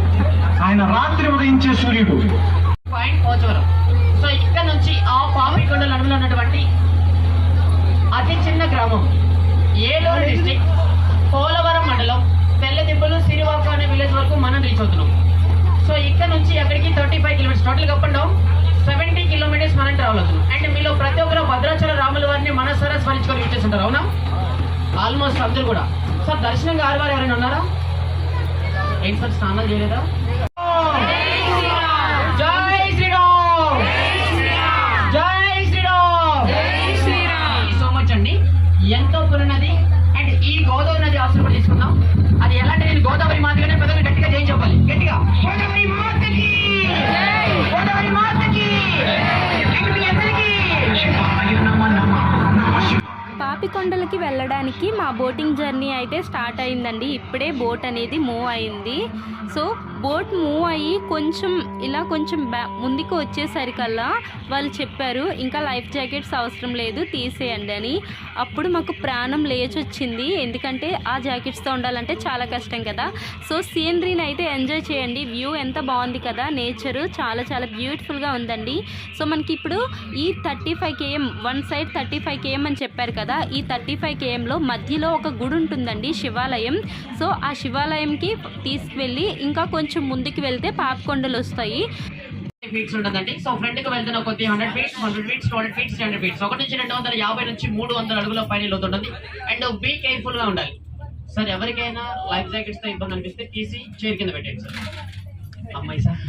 ఆయన రాత్రి ఉదయించే సూర్యుడు. పాయింట్ పోచవరం. సో ఇక్కడ నుంచి ఆ పాపికొండల అడవిలో ఉన్నటువంటి అతి చిన్న గ్రామం ఏలూరు డిస్ట్రిక్ట్ పోలవరం మండలం తెల్లదిబ్బలు సిరివాక అనే విలేజ్ వరకు మనం రీచ్ అవుతున్నాం. సో ఇక్కడ నుంచి అక్కడికి 35 kilometres, total up and down 70 kilometres మనం ట్రావెల్ అవుతున్నాం. అండ్ మీలో ప్రతి ఒక్కరు భద్రాచల రాముల వారిని మనసారా స్మరించుకొని వచ్చేస్తుంటారు, అవునా? ఆల్మోస్ట్ అందరూ కూడా. సార్ దర్శనంగా ఆరువారు ఎవరైనా ఉన్నారా? ఏంటి సార్ స్నానాలు చేయలేదా? జై శ్రీరామ్, జై శ్రీరామ్. సో మచ్ అండి. ఎంతో పురాణది. అండ్ ఈ గోదావరి నది ఆశ్రమం తీసుకుందాం. అది ఎలా అంటే నేను గోదావరి మాదిరిగానే పెద్దగా గట్టిగా జయం చెప్పాలి. గట్టిగా గోదావరి మాతకి, గోదావరి మాతకి. పాపికొండలకి వెళ్ళడానికి మా బోటింగ్ జర్నీ అయితే స్టార్ట్ అయిందండి. ఇప్పుడే బోట్ అనేది మూవ్ అయింది. సో బోట్ మూవ్ అయ్యి కొంచెం ముందుకు వచ్చేసరికల్లా వాళ్ళు చెప్పారు ఇంకా లైఫ్ జాకెట్స్ అవసరం లేదు తీసేయండి అని. అప్పుడు మాకు ప్రాణం లేచొచ్చింది. ఎందుకంటే ఆ జాకెట్స్తో ఉండాలంటే చాలా కష్టం కదా. సో సీనరీని అయితే ఎంజాయ్ చేయండి. వ్యూ ఎంత బాగుంది కదా, నేచరు చాలా చాలా బ్యూటిఫుల్గా ఉందండి. సో మనకి ఇప్పుడు ఈ 35 km వన్ సైడ్ 35 km అని చెప్పారు కదా. ఈ 35 kmలో మధ్యలో ఒక గుడి ఉంటుందండి, శివాలయం. సో ఆ శివాలయంకి తీసుకువెళ్ళి ఇంకా కొంచెం ముందుకు వెళ్తే పాపికొండలు వస్తాయి. ఫీట్స్ ఉంటుందండి. సో ఫ్రంట్ కి వెళ్తున్న కొద్ది 100 ఫీట్స్, 100 ఫీట్స్, 200 ఫీట్స్, 300 ఫీట్స్, 1 నుంచి 250 నుంచి 300 అడుగుల పైన లోతుంటుంది. అండ్ బీ కేర్ఫుల్ గా ఉండాలి సార్. ఎవరికైనా లైఫ్ జాకెట్స్ తో ఇబ్బంది అనిపిస్తే తీసి చైర్ కింద పెట్టండి సార్. అమ్మాయి సార్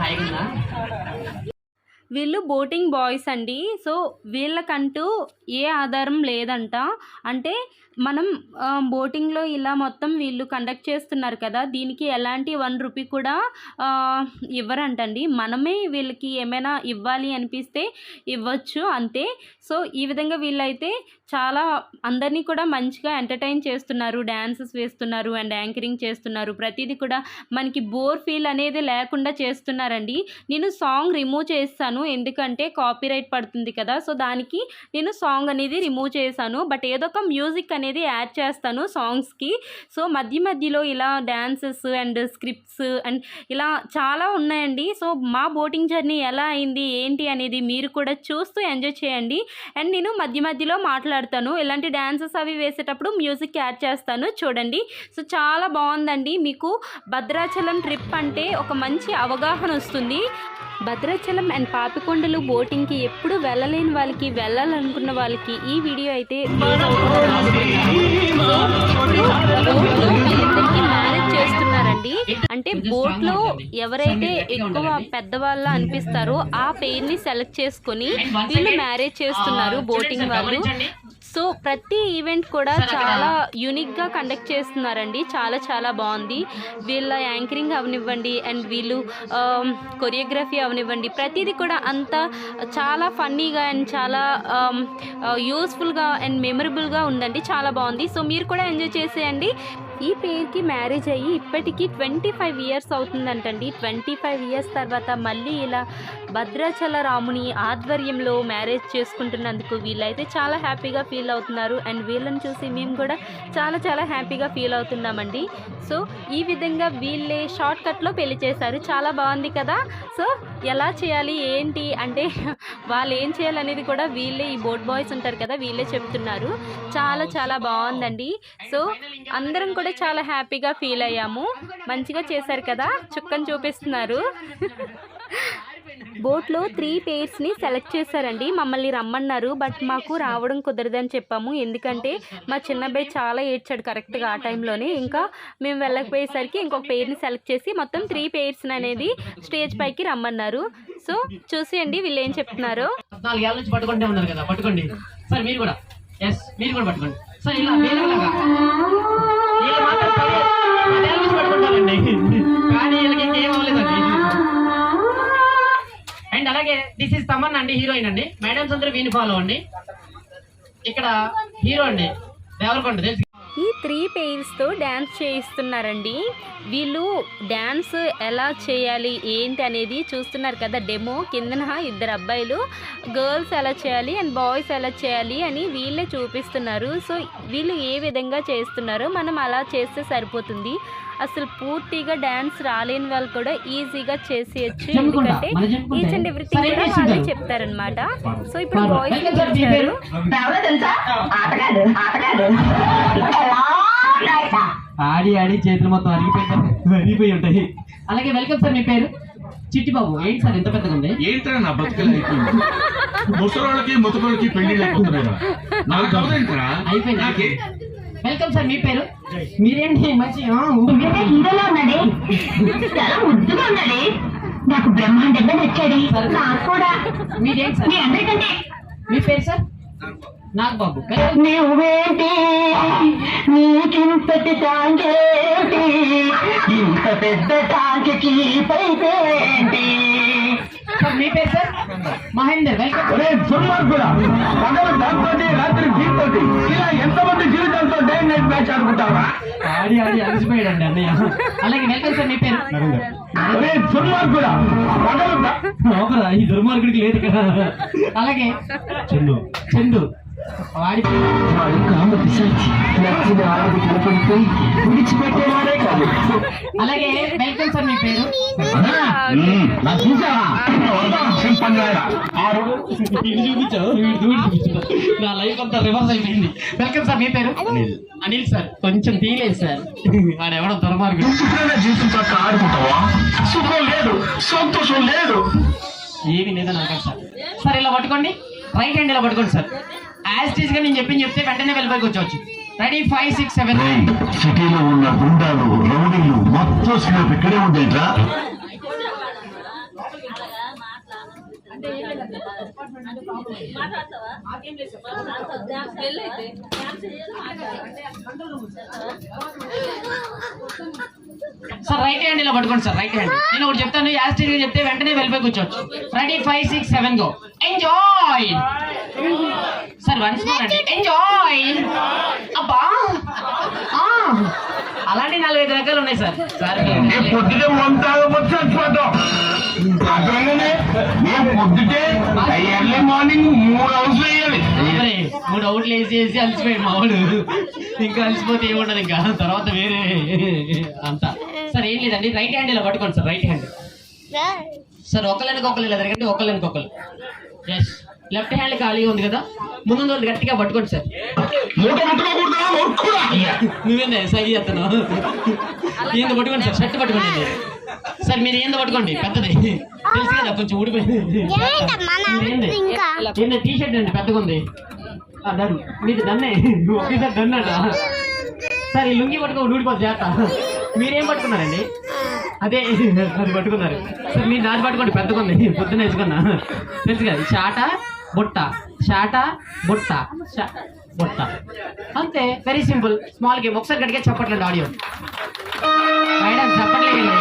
హాయిగా. వీళ్ళు బోటింగ్ బాయ్స్ అండి. సో వీళ్ళకంటూ ఏ ఆధారం లేదంట. అంటే మనం బోటింగ్లో ఇలా మొత్తం వీళ్ళు కండక్ట్ చేస్తున్నారు కదా, దీనికి ఎలాంటి 1 రూపీ కూడా ఇవ్వరంటండి. మనమే వీళ్ళకి ఏమైనా ఇవ్వాలి అనిపిస్తే ఇవ్వచ్చు అంతే. సో ఈ విధంగా వీళ్ళైతే చాలా అందరినీ కూడా మంచిగా ఎంటర్టైన్ చేస్తున్నారు, డ్యాన్సెస్ వేస్తున్నారు అండ్ యాంకరింగ్ చేస్తున్నారు. ప్రతిదీ కూడా మనకి బోర్ ఫీల్ అనేది లేకుండా చేస్తున్నారండి. నేను సాంగ్ రిమూవ్ చేస్తాను ఎందుకంటే కాపీరైట్ పడుతుంది కదా. సో దానికి నేను సాంగ్ అనేది రిమూవ్ చేశాను. బట్ ఏదో ఒక మ్యూజిక్ అనేది యాడ్ చేస్తాను సాంగ్స్కి. సో మధ్యలో ఇలా డ్యాన్సెస్ అండ్ స్క్రిప్ట్స్ అండ్ ఇలా చాలా ఉన్నాయండి. సో మా బోటింగ్ జర్నీ ఎలా అయింది ఏంటి అనేది మీరు కూడా చూస్తూ ఎంజాయ్ చేయండి. అండ్ నేను మధ్యలో మాట్లాడతాను. ఇలాంటి డ్యాన్సెస్ అవి వేసేటప్పుడు మ్యూజిక్ యాడ్ చేస్తాను, చూడండి. సో చాలా బాగుందండి. మీకు భద్రాచలం ట్రిప్ అంటే ఒక మంచి అవగాహన వస్తుంది. భద్రాచలం అండ్ పాపికొండలు బోటింగ్కి ఎప్పుడు వెళ్ళలేని వాళ్ళకి, వెళ్ళాలనుకున్న వాళ్ళకి ఈ వీడియో అయితే వీళ్ళిద్దరికి మ్యారేజ్ చేస్తున్నారండి. అంటే బోట్లో ఎవరైతే ఎక్కువ పెద్దవాళ్ళ అనిపిస్తారో ఆ పెయిర్ని సెలెక్ట్ చేసుకొని వీళ్ళు మ్యారేజ్ చేస్తున్నారు బోటింగ్ వాళ్ళు. సో ప్రతి ఈవెంట్ కూడా చాలా యూనిక్గా కండక్ట్ చేస్తున్నారండి. చాలా చాలా బాగుంది. వీళ్ళ యాంకరింగ్ అవనివ్వండి అండ్ వీళ్ళు కొరియోగ్రఫీ అవనివ్వండి, ప్రతిదీ కూడా అంత చాలా ఫన్నీగా అండ్ చాలా యూస్ఫుల్గా అండ్ మెమరబుల్గా ఉందండి. చాలా బాగుంది. సో మీరు కూడా ఎంజాయ్ చేసేయండి. ఈ పేరుకి మ్యారేజ్ అయ్యి ఇప్పటికీ 25 ఇయర్స్ అవుతుందంటండి. 25 ఇయర్స్ తర్వాత మళ్ళీ ఇలా భద్రాచల రాముని ఆధ్వర్యంలో మ్యారేజ్ చేసుకుంటున్నందుకు వీళ్ళైతే చాలా హ్యాపీగా ఫీల్ అవుతున్నారు. అండ్ వీళ్ళని చూసి మేము కూడా చాలా చాలా హ్యాపీగా ఫీల్ అవుతున్నామండి. సో ఈ విధంగా వీళ్ళే షార్ట్ కట్లో పెళ్లి చేశారు. చాలా బాగుంది కదా. సో ఎలా చేయాలి ఏంటి అంటే వాళ్ళు ఏం చేయాలనేది కూడా వీళ్ళే, ఈ బోట్ బాయ్స్ ఉంటారు కదా వీళ్ళే చెప్తున్నారు. చాలా చాలా బాగుందండి. సో అందరం కూడా చాలా హ్యాపీగా ఫీల్ అయ్యాము. మంచిగా చేశారు కదా. చుక్కని చూపిస్తున్నారు. బోట్లో 3 పేర్స్ని సెలెక్ట్ చేశారండి. మమ్మల్ని రమ్మన్నారు, బట్ మాకు రావడం కుదరదని చెప్పాము. ఎందుకంటే మా చిన్నబ్బాయి చాలా ఏడ్చాడు కరెక్ట్గా ఆ టైంలోనే. ఇంకా మేము వెళ్ళకపోయేసరికి ఇంకొక పేరుని సెలెక్ట్ చేసి మొత్తం 3 పేర్స్ని అనేది స్టేజ్ పైకి రమ్మన్నారు. సో చూసేయండి వీళ్ళు ఏం చెప్తున్నారో. 4 ఏళ్ళ నుంచి పట్టుకుంటే ఉన్నారు కదా, పట్టుకోండి సార్. మీరు కూడా మీరు కూడా పట్టుకోండి సార్. ఇలా వేరేలాగా వీళ్ళు మాత్రం 10 ఏళ్ళ నుంచి పట్టుకుంటారండి, కానీ వీళ్ళకి ఇంకేం అవ్వలేదండి. అండ్ అలాగే దిస్ ఇస్ తమన్నా అండి, హీరోయిన్ అండి. మేడమ్స్ అందరూ వీని ఫాలో అండి. ఇక్కడ హీరో అండి దేవరకొండ తెలుసు. ఈ 3 పేర్స్తో డ్యాన్స్ చేయిస్తున్నారండి. వీళ్ళు డ్యాన్స్ ఎలా చేయాలి ఏంటి అనేది చూస్తున్నారు కదా డెమో. కిందన 2 అబ్బాయిలు గర్ల్స్ ఎలా చేయాలి అండ్ బాయ్స్ ఎలా చేయాలి అని వీళ్ళే చూపిస్తున్నారు. సో వీళ్ళు ఏ విధంగా చేస్తున్నారో మనం అలా చేస్తే సరిపోతుంది. అసలు పూర్తిగా డ్యాన్స్ రాలేని వాళ్ళు కూడా ఈజీగా చేసేయచ్చు, ఎందుకంటే ఈచ్ అండ్ ఎవ్రీథింగ్ కూడా వాళ్ళే చెప్తారనమాట. సో ఇప్పుడు బాయ్స్ వచ్చారు. ఆడి ఆడి చేతులు మొత్తం అరిగిపోయి ఉంటాయి. అలాగే వెల్కమ్ సార్. మీ పేరు? చిట్టిబాబు. ఏంటి సార్ ఇంత పెద్దగా ఉంది? ఏంటరా నా బతుకలు అయిపోయింది. ముసలోళ్ళకి ముతకోళ్ళకి పెళ్లిళ్ళు అయిపోతున్నాయి. నాకు చదువుతారా అయిపోయింది. Welcome sir. మీ పేరు? మీరేంటి మంచి హీరోలో ఉన్నది, చాలా ముద్దుగా ఉన్నది, నాకు బ్రహ్మాండంగా నచ్చాడు. నాకు కూడా. మీరేంటి సార్? మీ అందరికంటే. మీ పేరు సార్? నాగబాబు. నువ్వేంటి నీకింతటి టాంగేటి, ఇంత పెద్ద టాంకి పైపేంటి. సార్ మీ పేరు సార్? మహేందర్. వెల్కమ్. రాత్రి జీవితం ఇలా ఎంతమంది జీవితాలతో డే నైట్ మ్యాచ్ ఆడుకుంటావా? ఆడి ఆడి అలసిపోయాడండి అన్నయ్య. అలాగే వెల్కమ్ సార్. మీ పేరు? దుర్మార్గుడా ఈ దుర్మార్గుడికి లేదు కదా. అలాగే చందు. వాడి విడిచిపెట్టేవాడే కాదు. అలాగే వెల్కమ్ సార్. మీ పేరు? నా లైఫ్ అంతా రివర్స్ అయిపోయింది. Welcome sir. మీ పేరు? అనిల్ సార్. కొంచెం తీయలేదు సార్, వాడెవడో దుర్మార్గుడు. జీవితంతో ఆడుకుంటావా? సుఖం లేదు, సంతోషం లేదు, ఏమి లేదా నాకు సార్. సార్ ఇలా పట్టుకోండి, రైట్ హ్యాండ్ ఇలా పట్టుకోండి సార్. యాజ్ టీజ్ గా నేను చెప్తే వెంటనే వెళ్ళిపోయి కూర్చోవచ్చు. రెడీ? 5, 6, 7. సిటీలో ఉన్న గుండాలు రౌడీలు మొత్తం స్నేప్ ఇక్కడే ఉండేట్రా. సార్ రైట్ హ్యాండ్ ఇలా పట్టుకోండి సార్. రైట్ హ్యాండ్ నేను ఒకటి చెప్తాను, యాజ్ టీజ్ గా చెప్తే వెంటనే వెళ్ళిపోయి కూర్చోవచ్చు. Ready? 5, 6, 7 go. Enjoy sir. Once more అండి. ఎంజాయ్. అబ్బా అలాంటి 4-5 రకాలు ఉన్నాయి సార్. సార్ పొద్దుటే చచ్చిపోతాం. పొద్దుటే ఎర్లీ మార్నింగ్ 3 అవర్స్ వేయాలి. 3 అవుట్లు వేసేసి అలసిపోయాడు మావాడు. ఇంకా అలసిపోతే ఏముండదు ఇంకా తర్వాత వేరే అంతా. సార్ ఏం లేదండి, రైట్ హ్యాండ్ ఇలా పట్టుకోండి సార్. Right hand sir. ఒకళ్ళనికి ఒకళ్ళు ఇలా జరగండి, ఒకళ్ళనికి ఒకళ్ళు. ఎస్. లెఫ్ట్ హ్యాండ్ ఖాళీగా ఉంది కదా, ముందు గట్టిగా పట్టుకోండి సార్. నువ్వేందా సైడ్ చేస్తున్నావు? ఏందో పట్టుకోండి సార్. షర్ట్ పట్టుకోండి సార్. మీరు ఏందో పట్టుకోండి, పెద్దది తెలుసు కదా, కొంచెం ఊడిపోయింది. ఏందో టీ షర్ట్ అండి, పెద్దగా ఉంది. డన్. మీది దన్నే, ఒకేసారి డన్ అంట సార్. ఈ లుంగి పట్టుకో, ఊడిపోతుంది జాగ్రత్త. మీరేం పట్టుకున్నారండి? అదే అది పట్టుకున్నారు సార్. మీరు నాది పట్టుకోండి, పెద్దగా ఉంది, పొద్దున్న వేసుకున్నా తెలుసు కదా. షాట బుట్ట, షాట బుట్ట, బుట్ట, అంతే. Very simple, small game. ఒకసారి గట్టిగా చెప్పట్లేదు ఆడియో మేడం, చెప్పట్లేదు.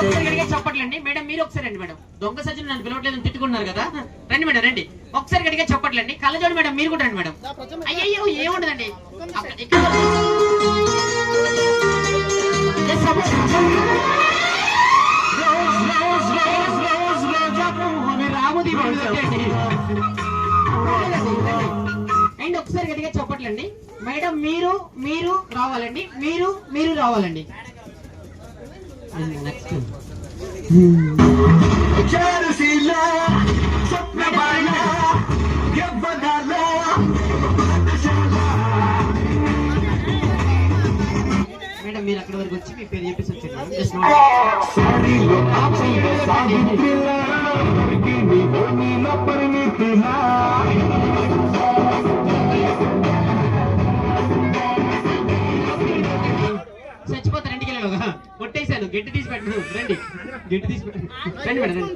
ఒకసారి గట్టిగా చెప్పట్లండి. మేడం మీరు ఒకసారి రండి మేడం. దొంగ సజ్జను నన్ను పిలవట్లేదని తిట్టుకున్నారు కదా, రండి మేడం రండి. ఒకసారి గట్టిగా చెప్పట్లండి. కళ్ళజోడు మేడం మీరు కూడా రండి మేడం. అయ్యో ఏముండదండి అండ్ ఒకసారి గట్టిగా చెప్పట్లండి. మేడం మీరు మీరు రావాలండి, మీరు మీరు రావాలండి. నెక్స్ట్ మేడం మీరు అక్కడి వరకు వచ్చి మీ పేరు చెప్పేసి వచ్చారు. జస్ట్ చచ్చిపోతారు ఇంటికి వెళ్ళగా కొట్టేశాను. గట్టి తీసి పెట్టను. రండి గట్టి తీసి పెట్టండి. రండి మేడం రండి.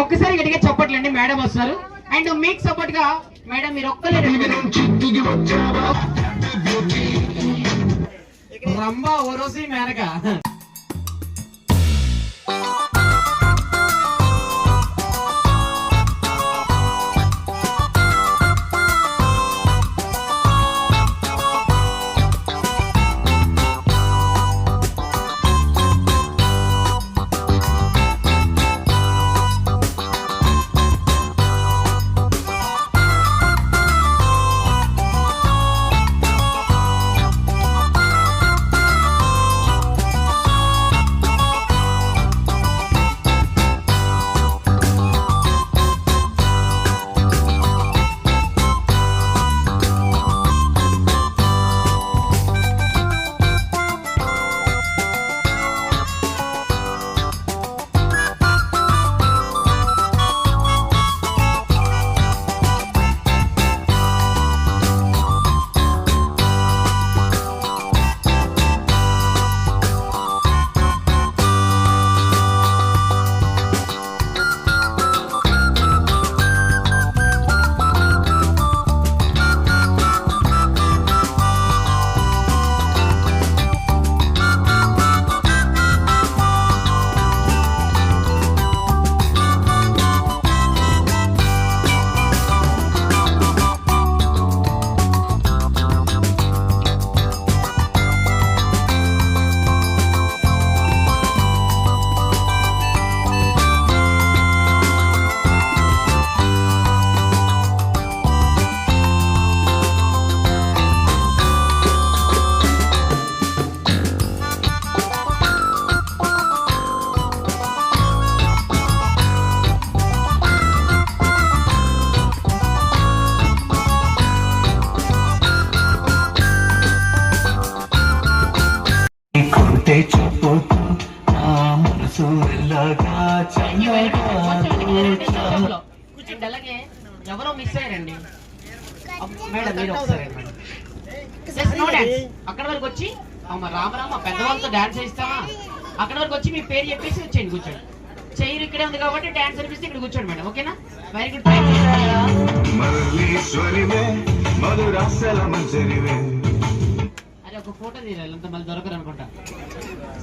ఒక్కసారి గట్టిగా చెప్పట్లండి. మేడం వస్తారు. అండ్ మీకు సపోర్ట్ గా మేడం మీరు ఒక్కలే రంభా ఓరోసి మేనక. అలాగే ఎవరో మిస్ అయ్యారండి. మేడం మీరు ఒకసారి అక్కడ వరకు వచ్చి అమ్మ రామరామ పెద్దవాళ్ళతో డాన్స్ చేయిస్తామా, అక్కడ వరకు వచ్చి మీ పేరు చెప్పేసి వచ్చేయండి. కూర్చోండి. చైర్ ఇక్కడే ఉంది కాబట్టి డాన్స్ అనిపిస్తే ఇక్కడ కూర్చోండి మేడం. ఓకేనా? Very good. అరే ఒక ఫోటో తీయాలి, అంత మళ్ళీ దొరకరు అనుకుంటా.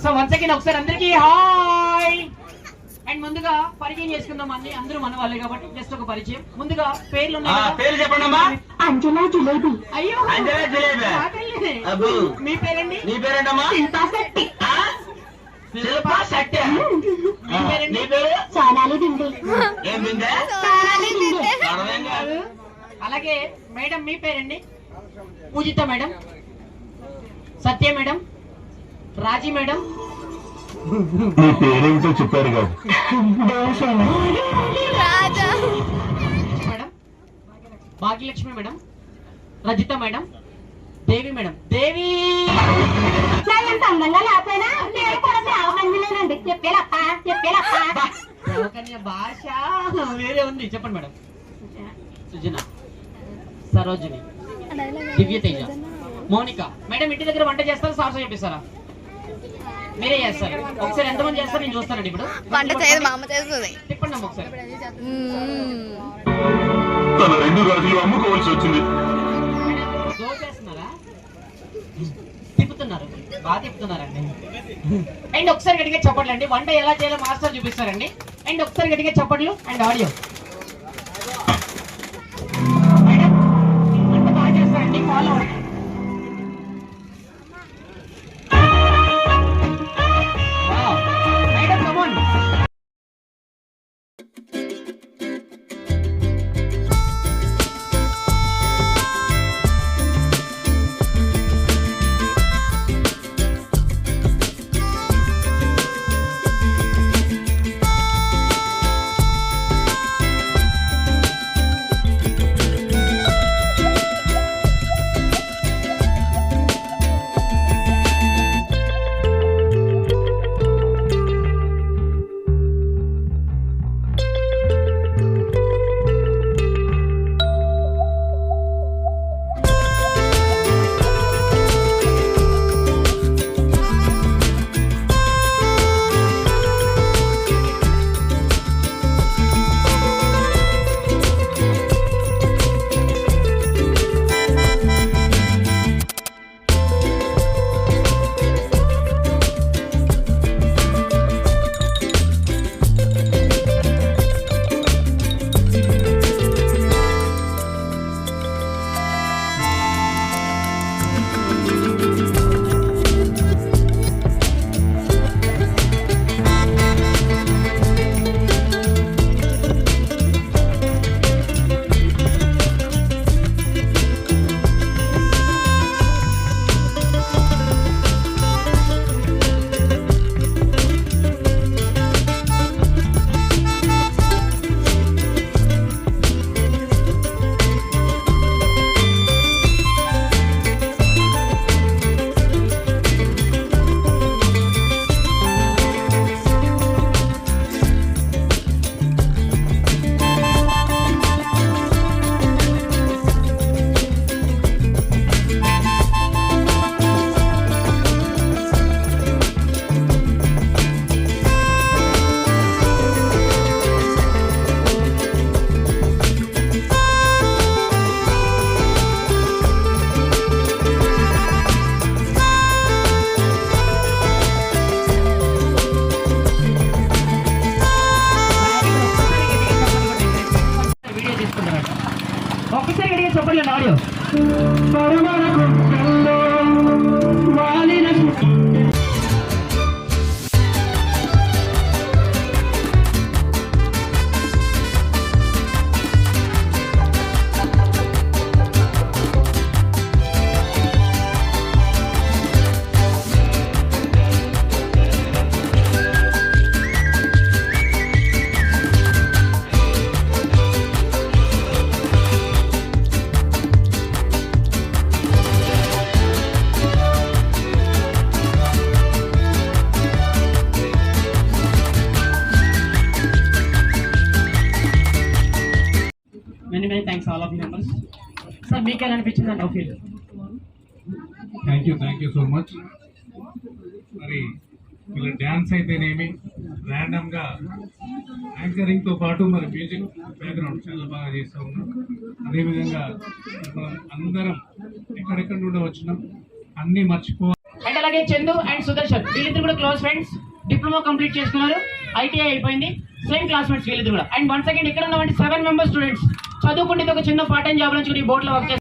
సో వన్స్ అగైన్ ఒకసారి అందరికి హాయ్. అండ్ ముందుగా పరిచయం చేసుకుందాం. అందరూ మన వాళ్ళే కాబట్టి జస్ట్ ఒక పరిచయం. ముందుగా పేర్లు పేరు చెప్పండి అమ్మా. అంజనా జిలేబీ. అయ్యో మీ పేరండి? నీ పేరేంటమ్మా? శిల్పా శెట్టి. శిల్పా శెట్టి. మీ పేరండి? నీ పేరు? సోనాలి దిండి. ఏం బిందే? సోనాలి దిండి. అర్థం కాదు. అలాగే మేడం మీ పేరండి? Pujitha madam, Satya madam, Raji madam. నీ పేరేంటో చెప్పారు కదా. Madam Bhagyalakshmi madam, Rajitha madam, Devi madam. Devi అందంగా లేకపోయినా నేను కూడా దేవకన్యలేనండి. చెప్పేలప్ప చెప్పేలప్ప. దేవకన్య భాష వేరే ఉంది. చెప్పండి మేడం. సుజన, సరోజిని, దివ్యతేజ, మౌనిక. మేడం ఇంటి దగ్గర వంట చేస్తారా, సార్సో చెప్పిస్తారా? మీరే చేస్తారు. ఒకసారి ఎంతమంది చేస్తారు నేను చూస్తానండి. ఇప్పుడు వంట చేయదు, మా అమ్మ చేస్తుంది. తిప్పండి అమ్మ ఒకసారి. తన 2 రోజులు అమ్ముకోవాల్సి వచ్చింది. దోచేస్తున్నారా? తిప్పుతున్నారు. బాగా చెప్తున్నారండి. అండ్ ఒకసారి గట్టిగా చెప్పండి అండి. వంట ఎలా చేయాలో మాస్టర్ చూపిస్తారండి. అండ్ ఒకసారి గట్టిగా చెప్పట్లు అండ్ ఆడియో. మేడం వంట బాగా చేస్తారండి, ఫాలో అవ్వండి. Wow. Madam come on. ఒకసారి గట్టిగా చెప్పండి audio. Many thanks all of you members. Sir, మీకు ఎలా అనిపించింది అండి feel? Thank you so much. మరి వీళ్ళ డ్యాన్స్ అయితేనేమి, ర్యాండమ్గా యాంకరింగ్తో పాటు మరి మ్యూజిక్ బ్యాక్గ్రౌండ్ చాలా బాగా చేస్తూ ఉన్నాం. అదేవిధంగా మనం అందరం ఎక్కడెక్కడ నుండి వచ్చినాం అన్నీ మర్చిపోవాలి. అండ్ అలాగే చందు అండ్ సుదర్శన్ వీళ్ళిద్దరు కూడా క్లోజ్ ఫ్రెండ్స్. డిప్లొమా కంప్లీట్ చేసుకున్నారు, ఐటీఐ అయిపోయింది, సేమ్ క్లాస్మేట్స్ వీళ్ళిద్దరు కూడా. అండ్ వన్స్ అగైన్ ఇక్కడ ఉన్నటువంటి 7 మెంబర్స్ స్టూడెంట్స్ చదువుకుంటే ఒక చిన్న పార్ట్ టైం జాబ్ నుంచి ఈ బోట్లో వర్క్ చేస్తారు.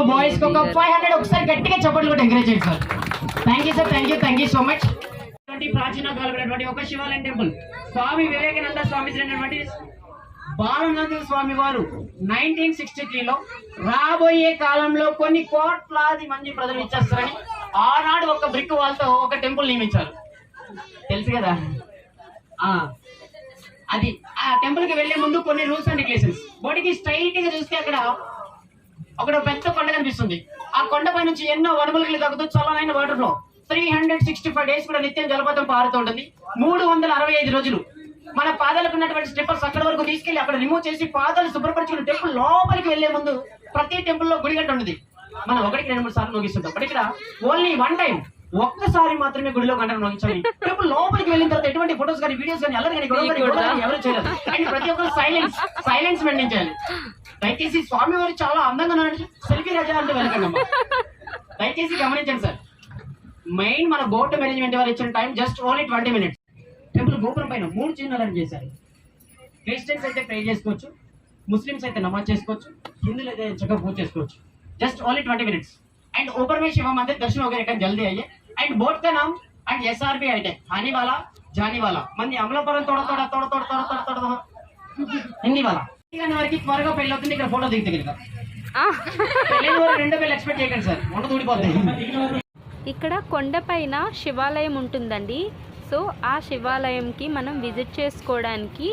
బాయ్స్ కి ఒక 500 ఒకసారి గట్టిగా చప్పట్లు కూడా ఎంకరేజ్ చేయండి sir. Thank you sir, thank you so much. ప్రాచీన కాలమైనటువంటి ఒక శివాలయం టెంపుల్ స్వామి వివేకానంద స్వామి అయినటువంటి బాలనంద స్వామి వారు 1963లో రాబోయే కాలంలో కొన్ని కోట్లాది మంది ప్రజలు ఇచ్చేస్తారని ఆనాడు ఒక బ్రిక్ వాళ్ళతో ఒక టెంపుల్ నియమించారు. తెలుసు కదా. అది ఆ టెంపుల్ కి వెళ్లే ముందు కొన్ని రూల్స్ అండ్ రెగ్యులేషన్స్. బోటికి స్ట్రైట్ గా చూస్తే అక్కడ ఒక పెద్ద కొండ కనిపిస్తుంది. ఆ కొండపై నుంచి ఎన్నో వనములకి తగ్గుతూ చల్లనైన వాటర్ ఫ్లో 365 డేస్ కూడా నిత్యం జలపాతం పారుతూ ఉంటుంది. 365 రోజులు మన పాదాలకు ఉన్నటువంటి స్లిప్పర్స్ అక్కడ వరకు తీసుకెళ్లి అక్కడ రిమూవ్ చేసి పాదాలు శుభ్రపరిచుకుని టెంపుల్ లోపలికి వెళ్లే ముందు ప్రతి టెంపుల్ లో గుడి గంట ఉంటుంది. మనం 1-2-3 సార్లు మోగిస్తుంటాం. బట్ ఇక్కడ ఓన్లీ వన్ టైం, ఒక్కసారి మాత్రమే గుడిలో గంటను మోగించాలి. టెంపుల్ లోపలికి వెళ్ళిన తర్వాత ఎటువంటి ఫోటోస్ కానీ వీడియోస్ కానీ అల్లరి కానీ ఎవరు చేయలేదు. అండ్ ప్రతి ఒక్కరు సైలెన్స్ మెయింటైన్ చేయాలి. దయచేసి స్వామి వారు చాలా అందంగా ఉన్నారని సెల్ఫీ రాజా అంటే వెళ్ళకండి. దయచేసి గమనించండి సార్. మెయిన్ మన బోర్డు మేనేజ్మెంట్ వారు ఇచ్చిన time just only 20 minutes. Temple గోపురం పైన 3 చిహ్నాలను చేశారు. క్రిస్టియన్స్ అయితే ప్రే చేసుకోవచ్చు, ముస్లిమ్స్ అయితే నమాజ్ చేసుకోవచ్చు, హిందువులు అయితే చక్కగా పూజ చేసుకోవచ్చు. Just only 20 minutes. एंड ऊपर में शिव मंदिर दर्शन वगैरह कर जल्दी आइए. एंड बोर्ड का नाम एंड SRB आइटम आने वाला जाने वाला मंदी अमलापुरम तोड़ा हिंदी वाला కానీ వారికి త్వరగా పెళ్ళి అవుతుంది. ఇక్కడ ఫోటో దిగుతుంది కనుక ఆ. పెళ్ళైన వారు 2 పెళ్ళి ఎక్స్పెక్ట్ చేయకండి సార్, వంట తూడిపోతుంది. ఇక్కడ కొండపైన శివాలయం ఉంటుందండి. సో ఆ శివాలయంకి మనం విజిట్ చేసుకోవడానికి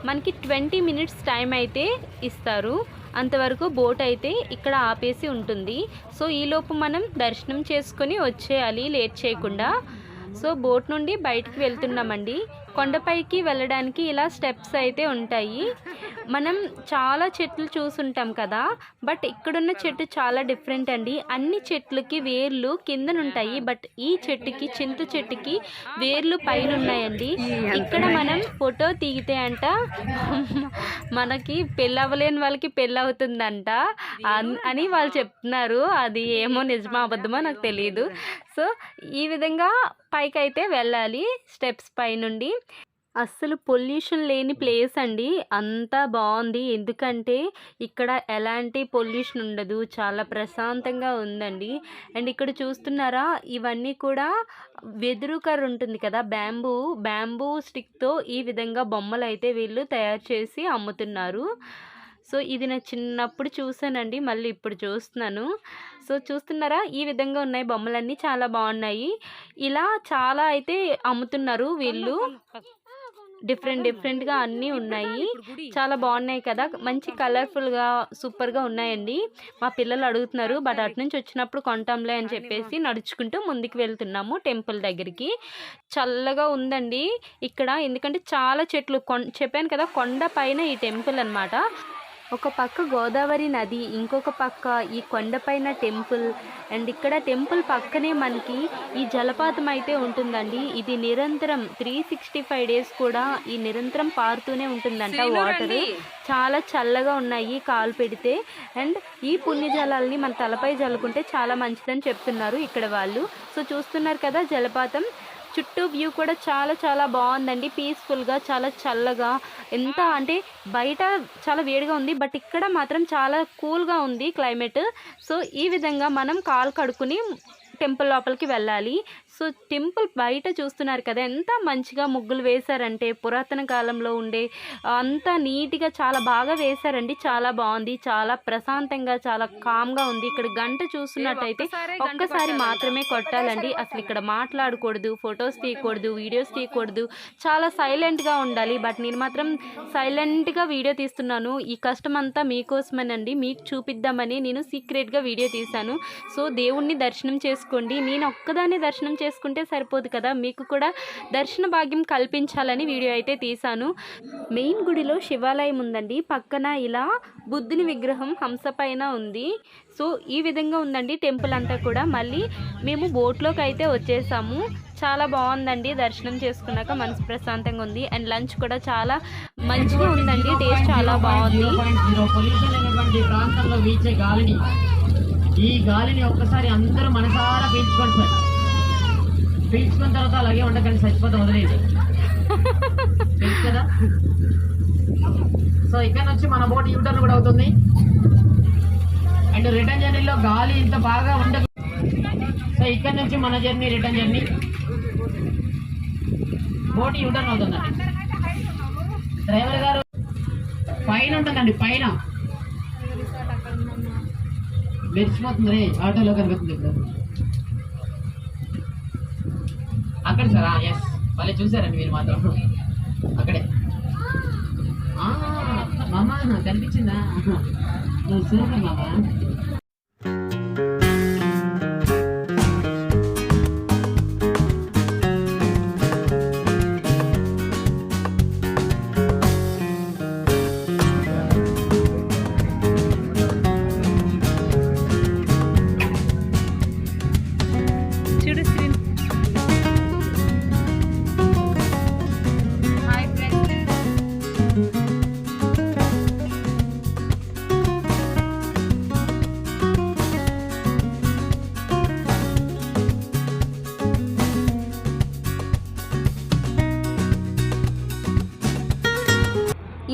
మనకి 20 మినిట్స్ టైం అయితే ఇస్తారు. అంతవరకు బోట్ అయితే ఇక్కడ ఆపేసి ఉంటుంది. సో ఈలోపు మనం దర్శనం చేసుకొని వచ్చేయాలి లేట్ చేయకుండా. సో బోట్ నుండి బయటికి వెళ్తున్నామండి. కొండపైకి వెళ్ళడానికి ఇలా స్టెప్స్ అయితే ఉంటాయి. మనం చాలా చెట్లు చూసుంటాం కదా, బట్ ఇక్కడున్న చెట్టు చాలా డిఫరెంట్ అండి. అన్ని చెట్లకి వేర్లు కిందనుంటాయి, బట్ ఈ చెట్టుకి చింత చెట్టుకి వేర్లు పైన ఉన్నాయండి. ఇక్కడ మనం ఫోటో తీగితే అంట మనకి పెళ్ళి అవ్వలేని వాళ్ళకి పెళ్ళి అవుతుందంట అని వాళ్ళు చెప్తున్నారు. అది ఏమో నిజమో అబద్ధమో నాకు తెలియదు. సో ఈ విధంగా పైకి అయితే వెళ్ళాలి స్టెప్స్ పై నుండి. అస్సలు పొల్యూషన్ లేని ప్లేస్ అండి, అంతా బాగుంది. ఎందుకంటే ఇక్కడ ఎలాంటి పొల్యూషన్ ఉండదు, చాలా ప్రశాంతంగా ఉందండి. అండ్ ఇక్కడ చూస్తున్నారా, ఇవన్నీ కూడా వెదురు కర్ర ఉంటుంది కదా, బ్యాంబూ స్టిక్తో ఈ విధంగా బొమ్మలు అయితే వీళ్ళు తయారు చేసి అమ్ముతున్నారు. సో ఇది నేను చిన్నప్పుడు చూసానండి, మళ్ళీ ఇప్పుడు చూస్తున్నాను. సో చూస్తున్నారా, ఈ విధంగా ఉన్నాయి బొమ్మలన్నీ, చాలా బాగున్నాయి. ఇలా చాలా అయితే అమ్ముతున్నారు వీళ్ళు, డిఫరెంట్గా అన్నీ ఉన్నాయి. చాలా బాగున్నాయి కదా, మంచి కలర్ఫుల్గా సూపర్గా ఉన్నాయండి. మా పిల్లలు అడుగుతున్నారు, బట్ అటు నుంచి వచ్చినప్పుడు కొంటాంలే అని చెప్పేసి నడుచుకుంటూ ముందుకు వెళ్తున్నాము టెంపుల్ దగ్గరికి. చల్లగా ఉందండి ఇక్కడ, ఎందుకంటే చాలా చెట్లు. చెప్పాను కదా, కొండ పైన ఈ టెంపుల్ అన్నమాట. ఒక పక్క గోదావరి నది, ఇంకొక పక్క ఈ కొండపైన టెంపుల్. అండ్ ఇక్కడ టెంపుల్ పక్కనే మనకి ఈ జలపాతం అయితే ఉంటుందండి. ఇది నిరంతరం 365 డేస్ కూడా ఈ నిరంతరం పారుతూనే ఉంటుందంట వాటర్. చాలా చల్లగా ఉన్నాయి కాలు పెడితే. అండ్ ఈ పుణ్యజలాల్ని మన తలపై జల్లుకుంటే చాలా మంచిదని చెప్తున్నారు ఇక్కడ వాళ్ళు. సో చూస్తున్నారు కదా జలపాతం, చుట్టూ వ్యూ కూడా చాలా బాగుందండి. పీస్ఫుల్గా, చాలా చల్లగా. ఎంత అంటే బయట చాలా వేడిగా ఉంది, బట్ ఇక్కడ మాత్రం చాలా కూల్గా ఉంది క్లైమేట్. సో ఈ విధంగా మనం కాలు కడుక్కుని టెంపుల్ లోపలికి వెళ్ళాలి. సో టెంపుల్ బయట చూస్తున్నారు కదా, ఎంత మంచిగా ముగ్గులు వేశారంటే, పురాతన కాలంలో ఉండే అంత నీట్గా చాలా బాగా వేశారండి. చాలా బాగుంది, చాలా ప్రశాంతంగా, చాలా కామ్గా ఉంది. ఇక్కడ గంట చూస్తున్నట్టయితే ఒక్కసారి మాత్రమే కొట్టాలండి. అసలు ఇక్కడ మాట్లాడకూడదు, ఫొటోస్ తీయకూడదు, వీడియోస్ తీయకూడదు, చాలా సైలెంట్గా ఉండాలి. బట్ నేను మాత్రం సైలెంట్గా వీడియో తీస్తున్నాను. ఈ కష్టం అంతా మీకోసమేనండి, మీకు చూపిద్దామని నేను సీక్రెట్గా వీడియో తీశాను. సో దేవుణ్ణి దర్శనం చేసుకోండి. నేను ఒక్కదాన్ని దర్శనం చేసుకుంటే సరిపోదు కదా, మీకు కూడా దర్శన భాగ్యం కల్పించాలని వీడియో అయితే తీశాను. మెయిన్ గుడిలో శివాలయం ఉందండి, పక్కన ఇలా బుద్ధుని విగ్రహం హంస పైన ఉంది. సో ఈ విధంగా ఉందండి టెంపుల్ అంతా కూడా. మళ్ళీ మేము బోట్లోకి అయితే వచ్చేసాము. చాలా బాగుందండి, దర్శనం చేసుకున్నాక మనసు ప్రశాంతంగా ఉంది. అండ్ లంచ్ కూడా చాలా మంచిగా ఉందండి, టేస్ట్ చాలా బాగుంది. పొల్యూషన్ లేనటువంటి ప్రాంతంలో వీచే గాలిని, ఈ గాలిని ఒక్కసారి అందరూ మనసారా పీల్చుకోండి సార్. పీల్చుకున్న తర్వాత అలాగే ఉండకండి, చచ్చిపోతే వదిలేదు తెలుసు కదా. సో ఇక్కడ నుంచి మన బోట్ యూటర్న్ కూడా అవుతుంది. అండ్ రిటర్న్ జర్నీలో గాలి ఇంత బాగా ఉండదు. సో ఇక్కడ నుంచి మన journey, return journey boat U turn అవుతుందండి. డ్రైవర్ గారు పైన ఉంటుందండి, పైన మెరిచిపోతుంది రే, ఆటోలో కనిపిస్తుంది ఇప్పుడు అక్కడ సార్. ఎస్, మళ్ళీ చూసారండి మీరు మాత్రం అక్కడే. మామ కనిపించిందా? నువ్వు సూపర్ మామ.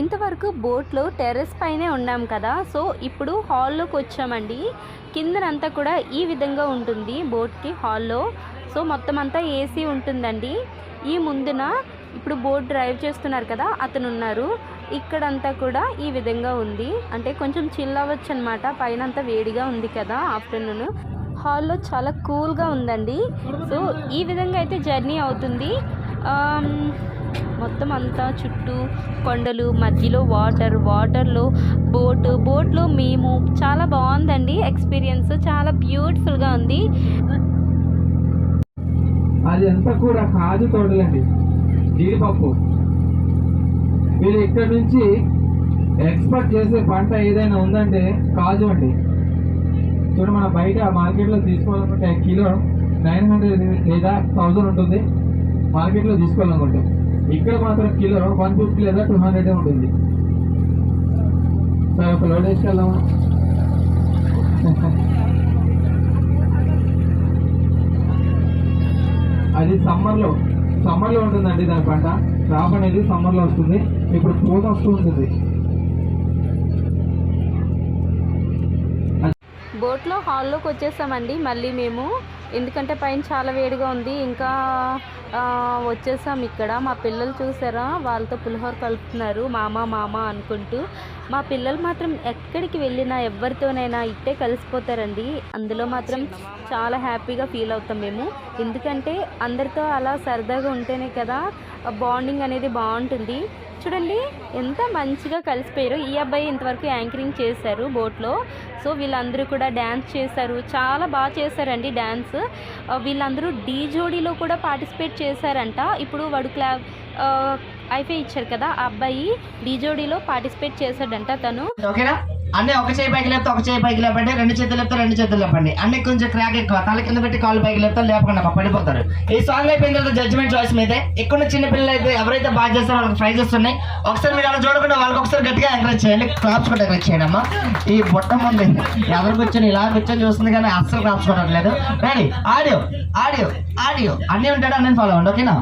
ఇంతవరకు బోట్లో టెర్రస్ పైనే ఉన్నాం కదా. సో ఇప్పుడు హాల్లోకి వచ్చామండి. కిందనంతా కూడా ఈ విధంగా ఉంటుంది బోట్కి హాల్లో. సో మొత్తం అంతా ఏసీ ఉంటుందండి. ఈ ముందున ఇప్పుడు బోట్ డ్రైవ్ చేస్తున్నారు కదా అతను ఉన్నారు. ఇక్కడంతా కూడా ఈ విధంగా ఉంది. అంటే కొంచెం చిల్ అవ్వచ్చు అనమాట. పైన అంతా వేడిగా ఉంది కదా ఆఫ్టర్నూన్. హాల్లో చాలా కూల్గా ఉందండి. సో ఈ విధంగా అయితే జర్నీ అవుతుంది. మొత్తం అంతా చుట్టూ కొండలు, మధ్యలో వాటర్లో బోట్లో మేము చాలా బాగుందండి ఎక్స్పీరియన్స్. చాలా బ్యూటిఫుల్గా ఉంది. అది అంతా కూడా కాజు తోటలండి, జీడిపప్పు. వీళ్ళు ఇక్కడ నుంచి ఎక్స్పోర్ట్ చేసే పంట ఏదైనా ఉందంటే కాజు అండి. చూడ మన బయట మార్కెట్లో తీసుకోవాలనుకుంటే కిలో 900 లేదా 1000 ఉంటుంది మార్కెట్లో తీసుకోవాలనుకుంటే. ఇక్కడ మాత్రం కిలో 150 లేదా 200 ఉంటుంది. సో ఒక లోడ్ వేసుకెళ్దాము. అది సమ్మర్లో ఉంటుందండి దాని పంట. క్రాప్ అనేది సమ్మర్లో వస్తుంది. ఇప్పుడు పూత వస్తూ ఉంటుంది. బోట్లో హాల్లోకి వచ్చేసామండి మళ్ళీ మేము. ఎందుకంటే పైన చాలా వేడిగా ఉంది. ఇంకా వచ్చేసాం. ఇక్కడ మా పిల్లలు చూసారా, వాళ్ళతో పులిహోర కలుపుతున్నారు మామ అనుకుంటూ. మా పిల్లలు మాత్రం ఎక్కడికి వెళ్ళినా ఎవరితోనైనా ఇట్టే కలిసిపోతారండి. అందులో మాత్రం చాలా హ్యాపీగా ఫీల్ అవుతాం మేము. ఎందుకంటే అందరితో అలా సరదాగా ఉంటేనే కదా బాండింగ్ అనేది బాగుంటుంది. చూడండి ఎంత మంచిగా కలిసిపోయారు. ఈ అబ్బాయి ఇంతవరకు యాంకరింగ్ చేశారు బోట్లో. సో వీళ్ళందరూ కూడా డ్యాన్స్ చేశారు. చాలా బాగా చేశారండి డ్యాన్స్. వీళ్ళందరూ డీ జోడీలో కూడా పార్టిసిపేట్ చేశారంట. ఇప్పుడు వాడు ఐఫై ఇచ్చారు కదా, ఆ అబ్బాయి డీ జోడీలో పార్టిసిపేట్ చేశాడంట తను. ఓకేనా? అన్నీ ఒక చేయి పైకి లేపితే ఒక చేయి పైకి లేపండి, 2 చేతులు లేపితే 2 చేతులు లేపండి. అన్నీ కొంచెం క్రాక్ ఎక్కువ, తల కింద పెట్టి కాళ్ళు పైకి లేపితే లేపకుండా పడిపోతారు. ఈ సాంగ్ అయిపోయిన తర్వాత జడ్జిమెంట్ చాయిస్ మీదే. ఇక్కడ చిన్న పిల్లలు అయితే ఎవరైతే బాగా చేస్తారో వాళ్ళకి ప్రైజెస్ ఉన్నాయి. ఒకసారి మీరు అలా చూడకుండా వాళ్ళకి ఒకసారి గట్టిగా ఎంకరేజ్ చేయండి. క్లాప్స్ కూడా ఎంకరేజ్ చేయండి అమ్మా. ఈ బుట్ట ముందు ఎవరు కూర్చొని ఇలా కూర్చొని చూస్తుంది కానీ అస్సలు క్లాప్స్ కొట్టట్లేదు. రెడీ? ఆడియో అన్నీ ఉంటాడు, అన్నీ ఫాలో అవ్వండి. ఓకేనా?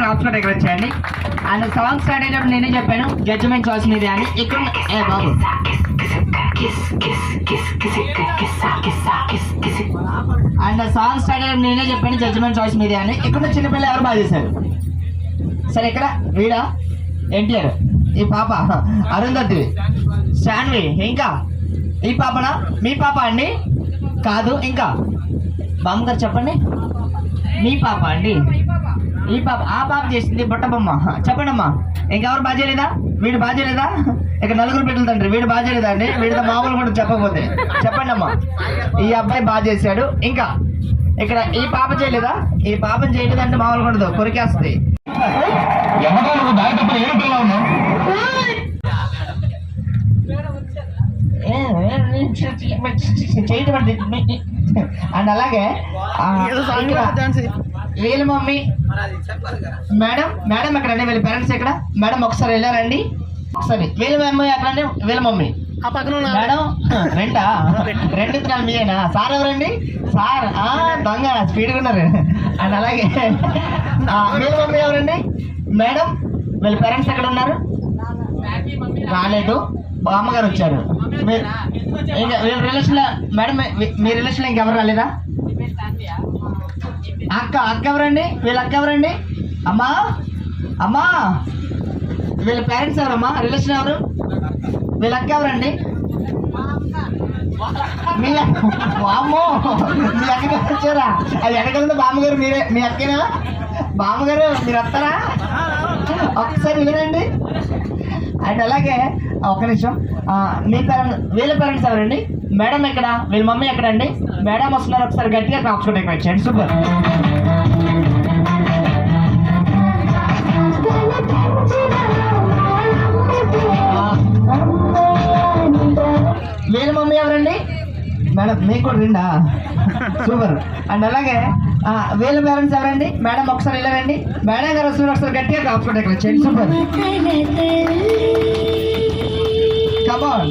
క్రాప్స్ కూడా ఇక్కడ వచ్చాయండి. అండ్ సాంగ్ స్టార్ట్ అయినప్పుడు నేనే చెప్పాను జడ్జిమెంట్ చాయిస్ మీదే అని. ఇక్కడ ఏ బాబు అండ్ సాంగ్ స్టార్ట్ అయినప్పుడు నేనే చెప్పాను జడ్జిమెంట్ చాయిస్ మీదే అని. ఇక్కడ చిన్నపిల్ల ఎవరు బాగా చేశారు? సరే ఇక్కడ వీడా ఎన్టీఆర్, ఈ పాప అరుంధతి, శాన్వి, ఇంకా ఈ పాపనా? మీ పాప అండి? కాదు, ఇంకా బామ్మ గారు చెప్పండి. మీ పాప అండి? ఈ పాప, ఆ పాప చేసింది బొట్టబొమ్మ. చెప్పండి అమ్మా, ఇంకెవరు బాగా చేయలేదా? వీడు బాగా చేయలేదా? ఇక్కడ నలుగురు బిడ్డలు తండ్రి, వీడు బాగా చేయలేదా అండి? వీడితో మామూలు కూడా చెప్పకపోతే చెప్పండి అమ్మా. ఈ అబ్బాయి బాగా చేశాడు. ఇంకా ఇక్కడ ఈ పాప చేయలేదా? ఈ పాపం చేయలేదంటే మామూలు ఉండదు, కొరికేస్తుంది. ఎవరో నువ్వు దారి తప్ప ఏం పిల్ల ఉన్నావు? చేయటం అండ్ అలాగే వీళ్ళ మమ్మీ మేడం, మేడం ఎక్కడండి? వీళ్ళ పేరెంట్స్ ఎక్కడ? మేడం ఒకసారి వెళ్ళారండి, ఒకసారి వీళ్ళ మమ్మీ ఎక్కడండి? వీళ్ళ మమ్మీ మేడం రెంటా? రెండు ఇత్తనాలు మీయేనా? సార్ ఎవరండి? సార్ దొంగ స్పీడ్గా ఉన్నారు. అండ్ అలాగే వీళ్ళ మమ్మీ ఎవరండి? మేడం వీళ్ళ పేరెంట్స్ ఎక్కడ ఉన్నారు? రాలేదు, బామ్మగారు వచ్చారు. వీళ్ళ రిలేషన్ మేడం, మీ రిలేషన్ ఇంకెవరు రాలేదా? అక్క, అక్క ఎవరండి? వీళ్ళ అక్క ఎవరండి? అమ్మా, అమ్మా వీళ్ళ పేరెంట్స్ ఎవరమ్మా? రిలేషన్ ఎవరు? వీళ్ళ అక్క ఎవరండి? మీ అమ్మో, మీ అక్క వచ్చారా? అది ఎక్కడికి బామ్మగారు మీరే, మీ అక్కేనా? బామ్మగారు మీరు వస్తారా? ఒకసారి వెళ్ళండి. అండ్ అలాగే ఒక నిమిషం, మీ పేరెంట్స్, వీళ్ళ పేరెంట్స్ ఎవరండి? మేడం ఎక్కడ? వీళ్ళ మమ్మీ ఎక్కడ అండి? మేడం వస్తున్నారు, ఒకసారి గట్టిగా కాపుకుంటే ఇక్కడ వచ్చాయండి. సూపర్. వీళ్ళ మమ్మీ ఎవరండి? మేడం మీకు కూడా రెండా? సూపర్. అండ్ అలాగే వీళ్ళ పేరెంట్స్ ఎవరండి? మేడం ఒకసారి వెళ్ళారండి. మేడం గారు వస్తున్నారు, ఒకసారి గట్టిగా కాపుకుంటే ఇక్కడ వచ్చాయండి. సూపర్. Come on.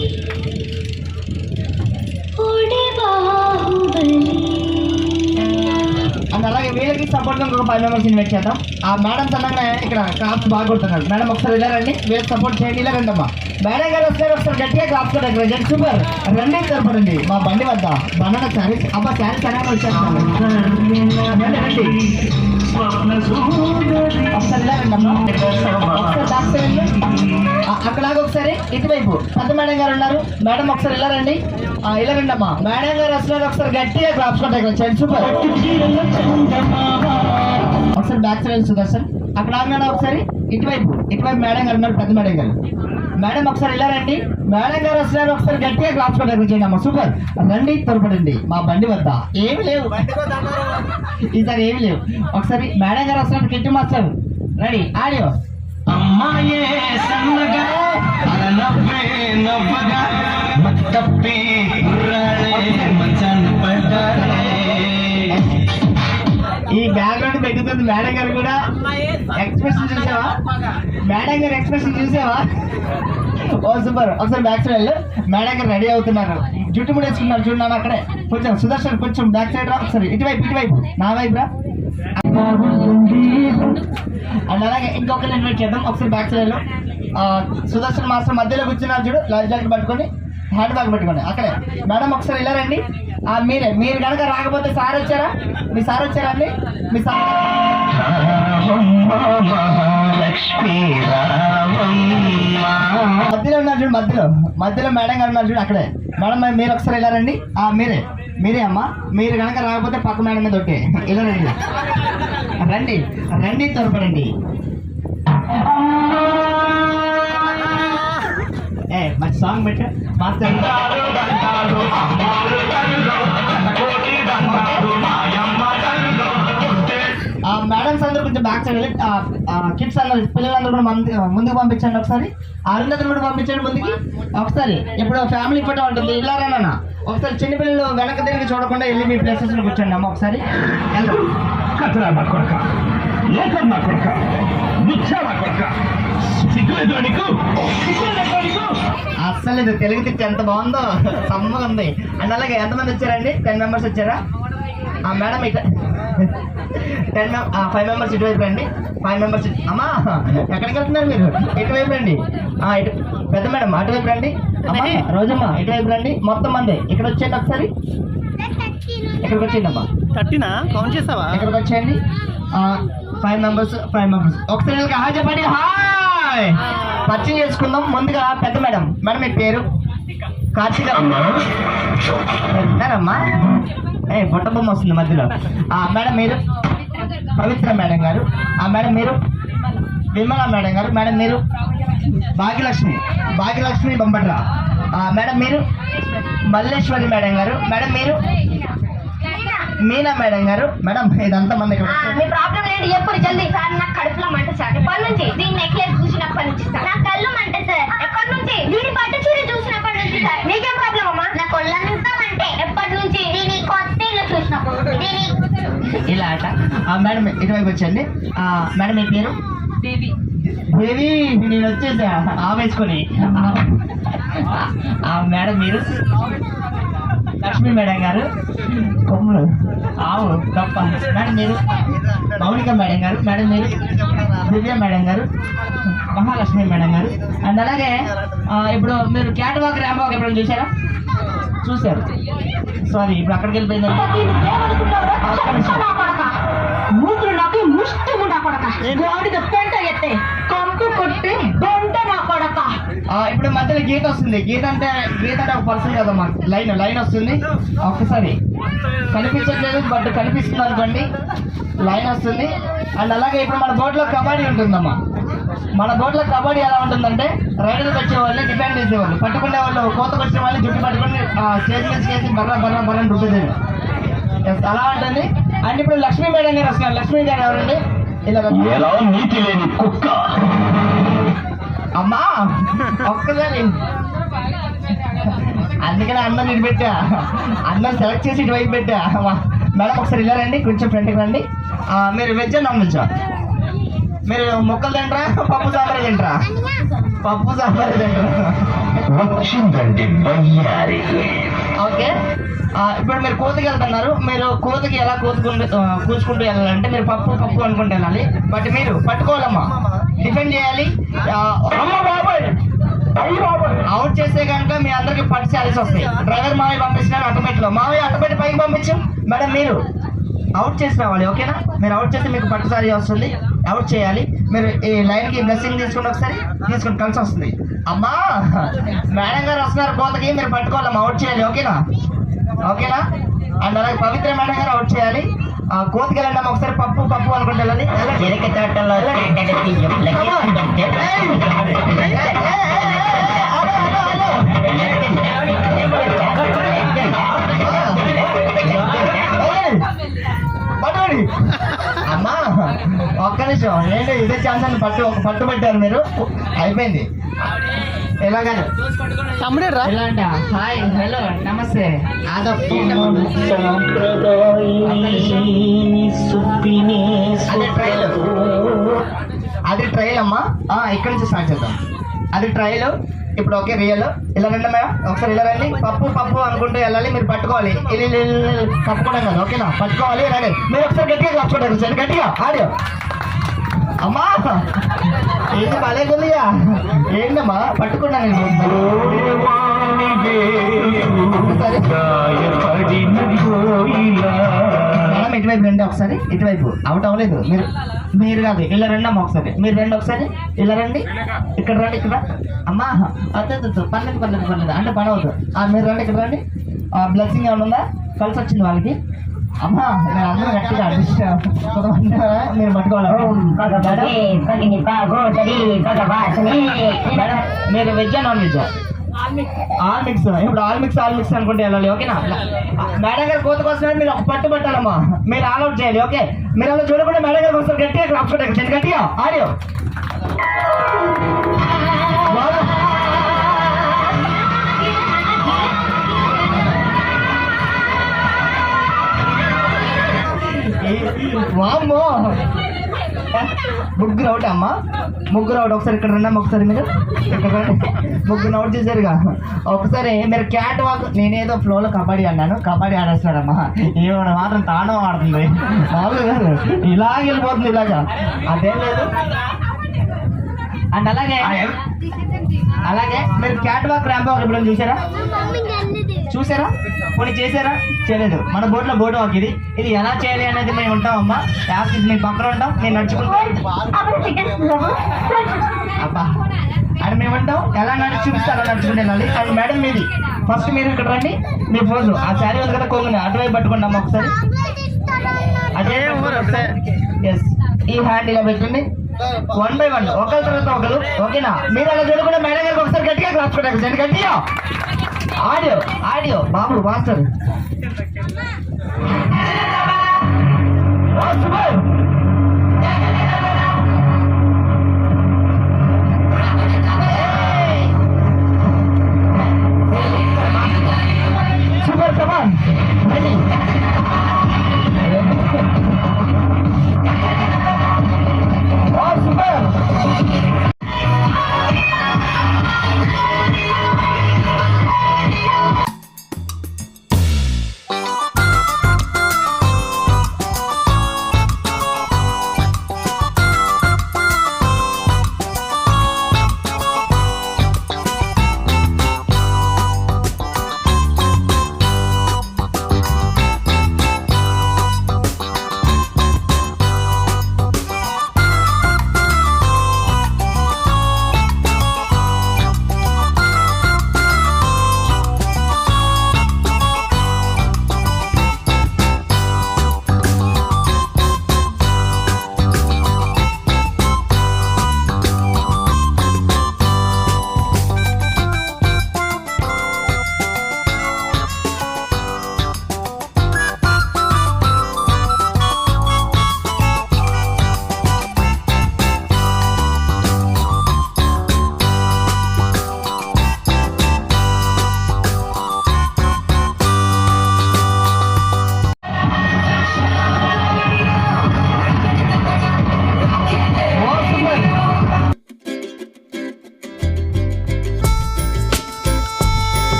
అండ్ అలాగే వీళ్ళకి సపోర్ట్గా ఇంకొక 5 మెంబర్స్ ఇన్వైట్ చేద్దాం. ఆ మేడం అనగానే ఇక్కడ క్రాప్స్ బాగా కొడుతున్నారు. మేడం ఒకసారి వెళ్ళారండి, వీళ్ళకి సపోర్ట్ చేయండి. ఇలా రండమ్మా. మేడం గారు వస్తారు, ఒకసారి గట్టిగా క్రాప్స్ కొట్టారు. సూపర్. రండి సరిపడండి మా బండి వద్ద. బనానా శారీస్, అబ్బా శారీస్ అనగా వచ్చాను. రండి ఒకసారి ఇలా రండమ్మా. ఒకసారి అక్కడలాగా ఒకసారి ఇటువైపు పెద్ద మేడం గారు ఉన్నారు. మేడం ఒకసారి ఇలా రండి, ఇలా రండి అమ్మా. మేడం గారు వస్తున్నారు, ఒకసారి గట్టిగా క్రాప్స్ కొట్టారు. వచ్చాను. సూపర్. ఒకసారి బ్యాక్ సైడ్ సుదర్శన్. అక్కడ మేడం ఒకసారి ఇటువైపు, ఇటువైపు మేడం గారు ఉన్నారు, పెద్ద మేడం గారు. మేడం ఒకసారి ఇలా రండి. మేడం గారు వస్తున్నారు, ఒకసారి గట్టిగా క్రాప్స్ కొట్టారు. చేయండి అమ్మా. సూపర్. రండి త్వరపడండి మా బండి వద్ద. ఏమి లేవు ఈసారి, ఏమి లేవు. ఒకసారి మేడం గారు వస్తున్నారు, కిట్టి మాస్టర్ రెడీ. ఆడియో. అమ్మాయే సన్నగా నవ్వే నవ్వగా తప్పి మంచాన్ని పడ్డారే. ఈ బ్యాక్గ్రౌండ్ పెట్టుకుంది మేడం గారు కూడా. ఎక్స్ప్రెషన్ చూసావా? మేడం గారు ఎక్స్ప్రెషన్ చూసావా? ఓ సూపర్. ఒకసారి బ్యాక్ సైడ్ వెళ్ళు. మేడం గారు రెడీ అవుతున్నారు, జుట్టు కూడా వేసుకున్నారు. చూడన్నాను అక్కడే. కొంచెం సుదర్శన్ కొంచెం బ్యాక్ సైడ్ రా. ఒకసారి ఇటువైపు, ఇటువైపు నా వైపు రా. అండ్ అలాగే ఇంకొకరు ఇన్వైట్ చేద్దాం. ఒకసారి బ్యాక్ సైడ్ లో సుదర్శన్ మాస్టర్ మధ్యలో కూర్చున్నారు చూడు, లైఫ్ జాకెట్ పట్టుకొని, హ్యాండ్ బ్యాగ్ పెట్టుకోండి. అక్కడే మేడం ఒకసారి వెళ్ళారండి. మీరు కనుక రాకపోతే సార్ వచ్చారా? మీ సార్ వచ్చారా అండి? మీ సార్ మధ్యలో ఉన్నారు చూడు, మధ్యలో మధ్యలో మేడం గారు ఉన్నారు చూడు, అక్కడే. మేడం మీరు ఒకసారి వెళ్ళారండి. మీరే అమ్మా. మీరు కనుక రాకపోతే పక్క మేడం మీద ఒకే. ఇలా రండి, రండి రండి త్వరపడండి. మంచి సాంగ్ పెట్టా మాస్టర్. మేడమ్స్ అందరూ కొంచెం బ్యాక్ సైడ్ వెళ్ళి కిడ్స్ అందరూ, పిల్లలందరూ కూడా ముందుకు పంపించండి. ఒకసారి అరుంధతిని కూడా పంపించండి ముందుకి. ఒకసారి ఇప్పుడు ఫ్యామిలీ ఫోటో ఉంటుంది, ఇలా రానా. ఒకసారి చిన్నపిల్లలు వెనక తిరిగి చూడకుండా వెళ్ళి మీ ప్లేసెస్ లో కూర్చోండి అమ్మ. ఒకసారి అస్సలు ఇది తెలుగు తిట్టి ఎంత బాగుందో, సమ్మగా ఉంది. అండ్ అలాగే ఎంతమంది వచ్చారండి? 10 మెంబర్స్ వచ్చారా? మేడం ఇట్లా 5 మెంబర్స్ ఇటువైపు రండి. 5 మెంబర్స్ అమ్మా ఎక్కడికి వెళ్తున్నారు మీరు? ఇటువైపు రండి. ఇటు పెద్ద మేడం అటువైపు రండి. అమ్మా రోజమ్మ ఇటువైపు రండి. మొత్తం మంది ఇక్కడ వచ్చేయండి ఒకసారి. ఇక్కడికి వచ్చేయండి అమ్మా. ఇక్కడికి వచ్చేయండి. 5 మెంబర్స్ ఒకసారి హాయ్ చెప్పండి. హాయ్ పరిచయం చేసుకుందాం. ముందుగా పెద్ద మేడం. మేడం మీ పేరు? కార్తీక అమ్మా. బొట్ట బొమ్మ వస్తుంది మధ్యలో. మేడం మీరు? పవిత్ర మేడం గారు. మేడం మీరు? విమల మేడం గారు. మేడం మీరు? భాగ్యలక్ష్మి బొంబట్ల. మేడం మీరు? మల్లేశ్వరి మేడం గారు. మేడం మీరు? మీనా మేడం గారు. మేడం ఇదంతా మంది ఇక్కడ. మీ ప్రాబ్లం ఏంటి ఎప్పుడు జల్దీ సార్? నాకు కడుపులో మంట సార్. ఎప్పటి నుంచి? దీన్ని నెక్లెస్ చూసినప్పటి నుంచి సార్. నా కళ్ళు మంట సార్. ఎప్పటి నుంచి? దీని పట్టు చీర చూసినప్పటి నుంచి సార్. మీకేం ప్రాబ్లం అమ్మా? నా కొళ్ళంతా అంటే ఎప్పటి నుంచి? దీని కొత్త ఇల్లు చూసినప్పుడు. దీని ఇలా అట. మేడం ఇటువైపు వచ్చండి. మేడం మీ పేరు? దేవి. నేను వచ్చేసా ఆవేసుకొని. మేడం మీరు? లక్ష్మీ మేడం గారు. కొమ్ములు ఆవు తప్ప. మేడం మీరు? మౌనిక మేడం గారు. మేడం మీరు? దివ్య మేడం గారు. మహాలక్ష్మి మేడం గారు. అండ్ అలాగే ఇప్పుడు మీరు క్యాట్ వాక్ ర్యాంప్ వాక్ ఎప్పుడైనా చూసారా? చూశారు. సారీ ఇప్పుడు అక్కడికి వెళ్ళిపోయింది. మూతులు నాకు ముష్టి నా కొడక. గోడిద పెంట ఎత్తే కంపు కొట్టి బొంట నా కొడక. ఇప్పుడు మధ్యలో గీత వస్తుంది. గీత అంటే ఒక పర్సన్ కదమ్మా. లైన్ వస్తుంది. ఒక్కసారి కనిపించట్లేదు బట్ కనిపిస్తుంది అనుకోండి. లైన్ వస్తుంది. అండ్ అలాగే ఇప్పుడు మన బోర్డులో కబడ్డీ ఉంటుందమ్మా. మన బోర్డులో కబడ్డీ ఎలా ఉంటుందంటే రైడర్కి వచ్చే వాళ్ళని డిపెండ్ చేసేవాళ్ళు. పట్టుకునే వాళ్ళు కోతకు వచ్చే వాళ్ళని జుట్టు పట్టుకుని స్టేజ్ మీద చేసి బర్ర రుబ్బేది. అలా ఉంటుంది. అండ్ ఇప్పుడు లక్ష్మీ మేడం గారు వస్తున్నారు. లక్ష్మీ గారు ఎవరండి? ఇలా నీతి లేని కుక్క. అమ్మా ఒక్కసారి అందుకనే అందరిని ఇటు పెట్టా. అందరు సెలెక్ట్ చేసి ఇటువైపు పెట్టా. మేడం ఒకసారి ఇలా రండి. కొంచెం ఫ్రంట్కి రండి. మీరు వెజ్ అండ్ నాన్ వెజ్? మీరు మొక్కలు తింటారా పప్పు సాంబార్ తింటారా? పప్పు సాంబార్ తింటారా? ఓకే. ఇప్పుడు మీరు కోతికి వెళ్తున్నారు. మీరు కోతికి ఎలా కూర్చుకుంటూ వెళ్ళాలంటే మీరు పప్పు అనుకుంటూ వెళ్ళాలి. బట్ మీరు పట్టుకోవాలమ్మా. డిఫెండ్ చేయాలి. అవుట్ చేస్తే కనుక మీ అందరికి పట్టు శారీస్ వస్తాయి. డ్రైవర్ మావయ్య పంపించినారు అటుపెట్టులో. మావయ్య అటుపెట్టి పైకి పంపించు. మేడం మీరు అవుట్ చేసి రావాలి. ఓకేనా? మీరు అవుట్ చేస్తే మీకు పట్టు శారీ వస్తుంది. అవుట్ చేయాలి. మీరు ఈ లైన్కి బ్లెస్సింగ్ తీసుకుంటే ఒకసారి తీసుకుని కలిసి వస్తుంది. అమ్మా మేడం గారు వస్తున్నారు కోతకి. మీరు పట్టుకోవాలమ్మా. అవుట్ చేయాలి. ఓకేనా? అండ్ అలాగే పవిత్ర మేడం గారు అవుట్ చేయాలి. కోతికి వెళ్ళండి ఒకసారి. పప్పు అనుకుంటే వెళ్ళాలి. అమ్మా ఒక్క నిమిషం. ఏంటి ఇదే ఛాన్స్ అని పట్టు పెట్టారు మీరు. అయిపోయింది. ఎలాగని ఎలా అంట? హాయ్ హలో నమస్తే. అది ట్రైల్ అమ్మా. ఇక్కడ నుంచి స్టార్ట్ చేద్దాం. అది ట్రైల్. ఇప్పుడు ఓకే రియల్. ఇలా రండి మేడం ఒకసారి. ఇలా రండి. పప్పు అనుకుంటూ వెళ్ళాలి. మీరు పట్టుకోవాలి. పట్టుకోవడం కదా. ఓకేనా? పట్టుకోవాలి. రండి. మీరు ఒకసారి గట్టిగా కలుపుకుంటారు సార్. గట్టిగా ఆడియో. అమ్మా ఏంటి బాలేకుందిగా? ఏంటమ్మా పట్టుకున్నా నేను. మేడం ఇటువైపు రండి ఒకసారి. ఇటువైపు అవుట్ అవ్వలేదు. మీరు కాదు. ఇలా రండి అమ్మా ఒకసారి. మీరు రండి ఒకసారి. ఇలా రండి. ఇక్కడ రండి. ఇక్కడ అమ్మా అద్దెద్దు. పర్లేదు అంటే పని అవుతుంది. మీరు రండి. ఇక్కడ రండి. బ్లెస్సింగ్ ఏమైనా ఉందా? కలిసి వచ్చింది వాళ్ళకి. అమ్మా నేను అందరూ గట్టిగా మీరు పట్టుకోవాలి. మీరు veg non veg? All mix. ఇప్పుడు ఆల్ మిక్స్ అనుకుంటే వెళ్ళాలి. ఓకేనా? మేడం గారు కోతకు వస్తున్నారు. మీరు ఒక పట్టు పట్టాలమ్మా. మీరు ఆల్ అవుట్ చేయాలి. ఓకే? మీరు అలా చూడకుండా మేడం గారికి వస్తారు. గట్టిగా క్లాప్స్ గట్టిగా ఆడియో. వామ్మో ముగ్గురు అవుట్ అమ్మా, ముగ్గురు అవుట్. ఒకసారి ఇక్కడ రండి, ఒకసారి మీరు ఇక్కడ రండి. ముగ్గురు అవుట్ చేశారుగా. ఒకసారి మీరు క్యాట్ వాక్, నేనేదో ఫ్లోలో కబడ్డీ అన్నాను, కబడ్డీ ఆడేస్తాడమ్మా. ఏమైనా మాత్రం తాను ఆడుతుంది, మామూలు కాదు, ఇలాగ వెళ్ళిపోతుంది ఇలాగా, అదేం లేదు. అండ్ అలాగే మీరు క్యాట్ వాక్ ర్యాంప్ వాక్ ఎప్పుడైనా చూసారా కొన్ని చేశారా? చేయలేదు. మన బోట్లో బోట్ వాక్ ఇది ఎలా చేయాలి అనేది మేము ఉంటామమ్మా. యాప్ మీ పక్కన ఉంటాం, నేను నడుచుకుంటాం. అబ్బా అండ్ మేము ఉంటాం, ఎలా నడిచి చూపిస్తే అలా నడుచుకుంటే వెళ్ళాలి. అండ్ మేడం మీది ఫస్ట్ మీరు ఇక్కడ రండి, మీ ఫోజు ఆ శారీ ఉంది కదా కొంగుని అటువైపు పట్టుకోండి అమ్మ ఒకసారి. అదే ఎస్, ఈ హ్యాండ్ ఇలా పెట్టండి. 1 by 1 ఒకరి తర్వాత ఒకరు, ఓకేనా? మీరు అలా జరుగుకుంటే మేడం గారికి ఒకసారి గట్టిగా రాసుకోండి. గట్టిగా ఆడియో బాబు మాస్టర్. సూపర్ కమాన్ సూపర్.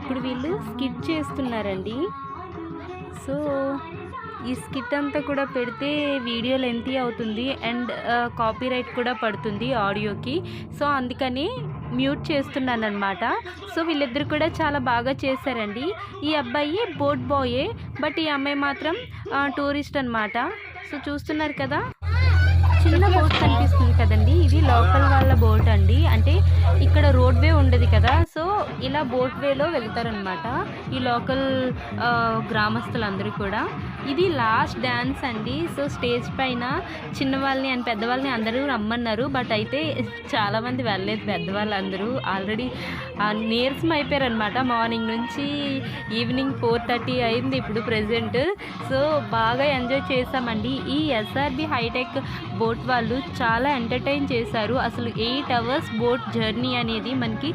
ఇప్పుడు వీళ్ళు స్కిట్ చేస్తున్నారండి. సో ఈ స్కిట్ అంతా కూడా పెడితే వీడియో లెంతీ అవుతుంది అండ్ కాపీరైట్ కూడా పడుతుంది ఆడియోకి. సో అందుకని మ్యూట్ చేస్తున్నాను అనమాట. సో వీళ్ళిద్దరు కూడా చాలా బాగా చేశారండి. ఈ అబ్బాయి బోట్ బాయే, బట్ ఈ అమ్మాయి మాత్రం టూరిస్ట్ అనమాట. సో చూస్తున్నారు కదా, చిన్న బోట్ కనిపిస్తుంది కదండి, ఇది లోకల్ వాళ్ళ బోట్ అండి. అంటే ఇక్కడ రోడ్ వే ఉండదు కదా, సో ఇలా బోట్ వేలో వెళ్తారనమాట ఈ లోకల్ గ్రామస్తులందరూ కూడా. ఇది లాస్ట్ డ్యాన్స్ అండి. సో స్టేజ్ పైన చిన్నవాళ్ళని అండ్ పెద్దవాళ్ళని అందరూ రమ్మన్నారు, బట్ అయితే చాలామంది వెళ్ళలేదు. పెద్దవాళ్ళందరూ ఆల్రెడీ నీరసం అయిపోయారనమాట. మార్నింగ్ నుంచి ఈవినింగ్ 4:30 అయింది ఇప్పుడు ప్రెజెంట్. సో బాగా ఎంజాయ్ చేసామండి. ఈ ఎస్ఆర్బి హైటెక్ బోట్ వాళ్ళు చాలా ఎంటర్టైన్ చేశారు. అసలు 8 అవర్స్ బోట్ జర్నీ అనేది మనకి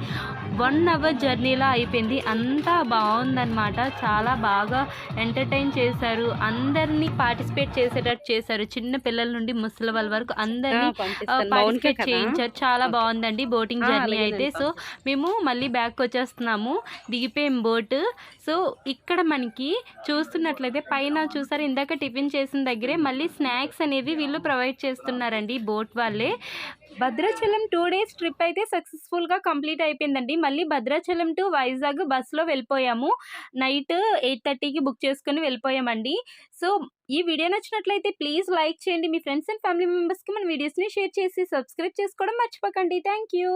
1 అవర్ జర్నీలా అయిపోయింది. అంతా బాగుందన్నమాట. చాలా బాగా ఎంటర్టైన్ చేశారు, అందరినీ పార్టిసిపేట్ చేసేటట్టు చేశారు. చిన్న పిల్లల నుండి ముసలి వాళ్ళ వరకు అందరినీ పార్టిసిపేట్ చేయించారు. చాలా బాగుందండి బోటింగ్ జర్నీ అయితే. సో మేము మళ్ళీ బ్యాక్ వచ్చేస్తున్నాము, దిగిపోయాం బోట్. సో ఇక్కడ మనకి చూస్తున్నట్లయితే పైన చూసారు, ఇందాక టిఫిన్ చేసిన దగ్గరే మళ్ళీ స్నాక్స్ అనేవి వీళ్ళు ప్రొవైడ్ చేస్తున్నారండి బోట్ వాళ్ళే. భద్రాచలం 2 days ట్రిప్ అయితే సక్సెస్ఫుల్గా కంప్లీట్ అయిపోయిందండి. మళ్ళీ భద్రాచలం టు వైజాగ్ బస్సులో వెళ్ళిపోయాము. నైట్ 8:30కి బుక్ చేసుకుని వెళ్ళిపోయామండి. సో ఈ వీడియో నచ్చినట్లయితే ప్లీజ్ లైక్ చేయండి. మీ ఫ్రెండ్స్ అండ్ ఫ్యామిలీ మెంబర్స్కి మన వీడియోస్ని షేర్ చేసి సబ్స్క్రైబ్ చేసుకోవడం మర్చిపోకండి. Thank you.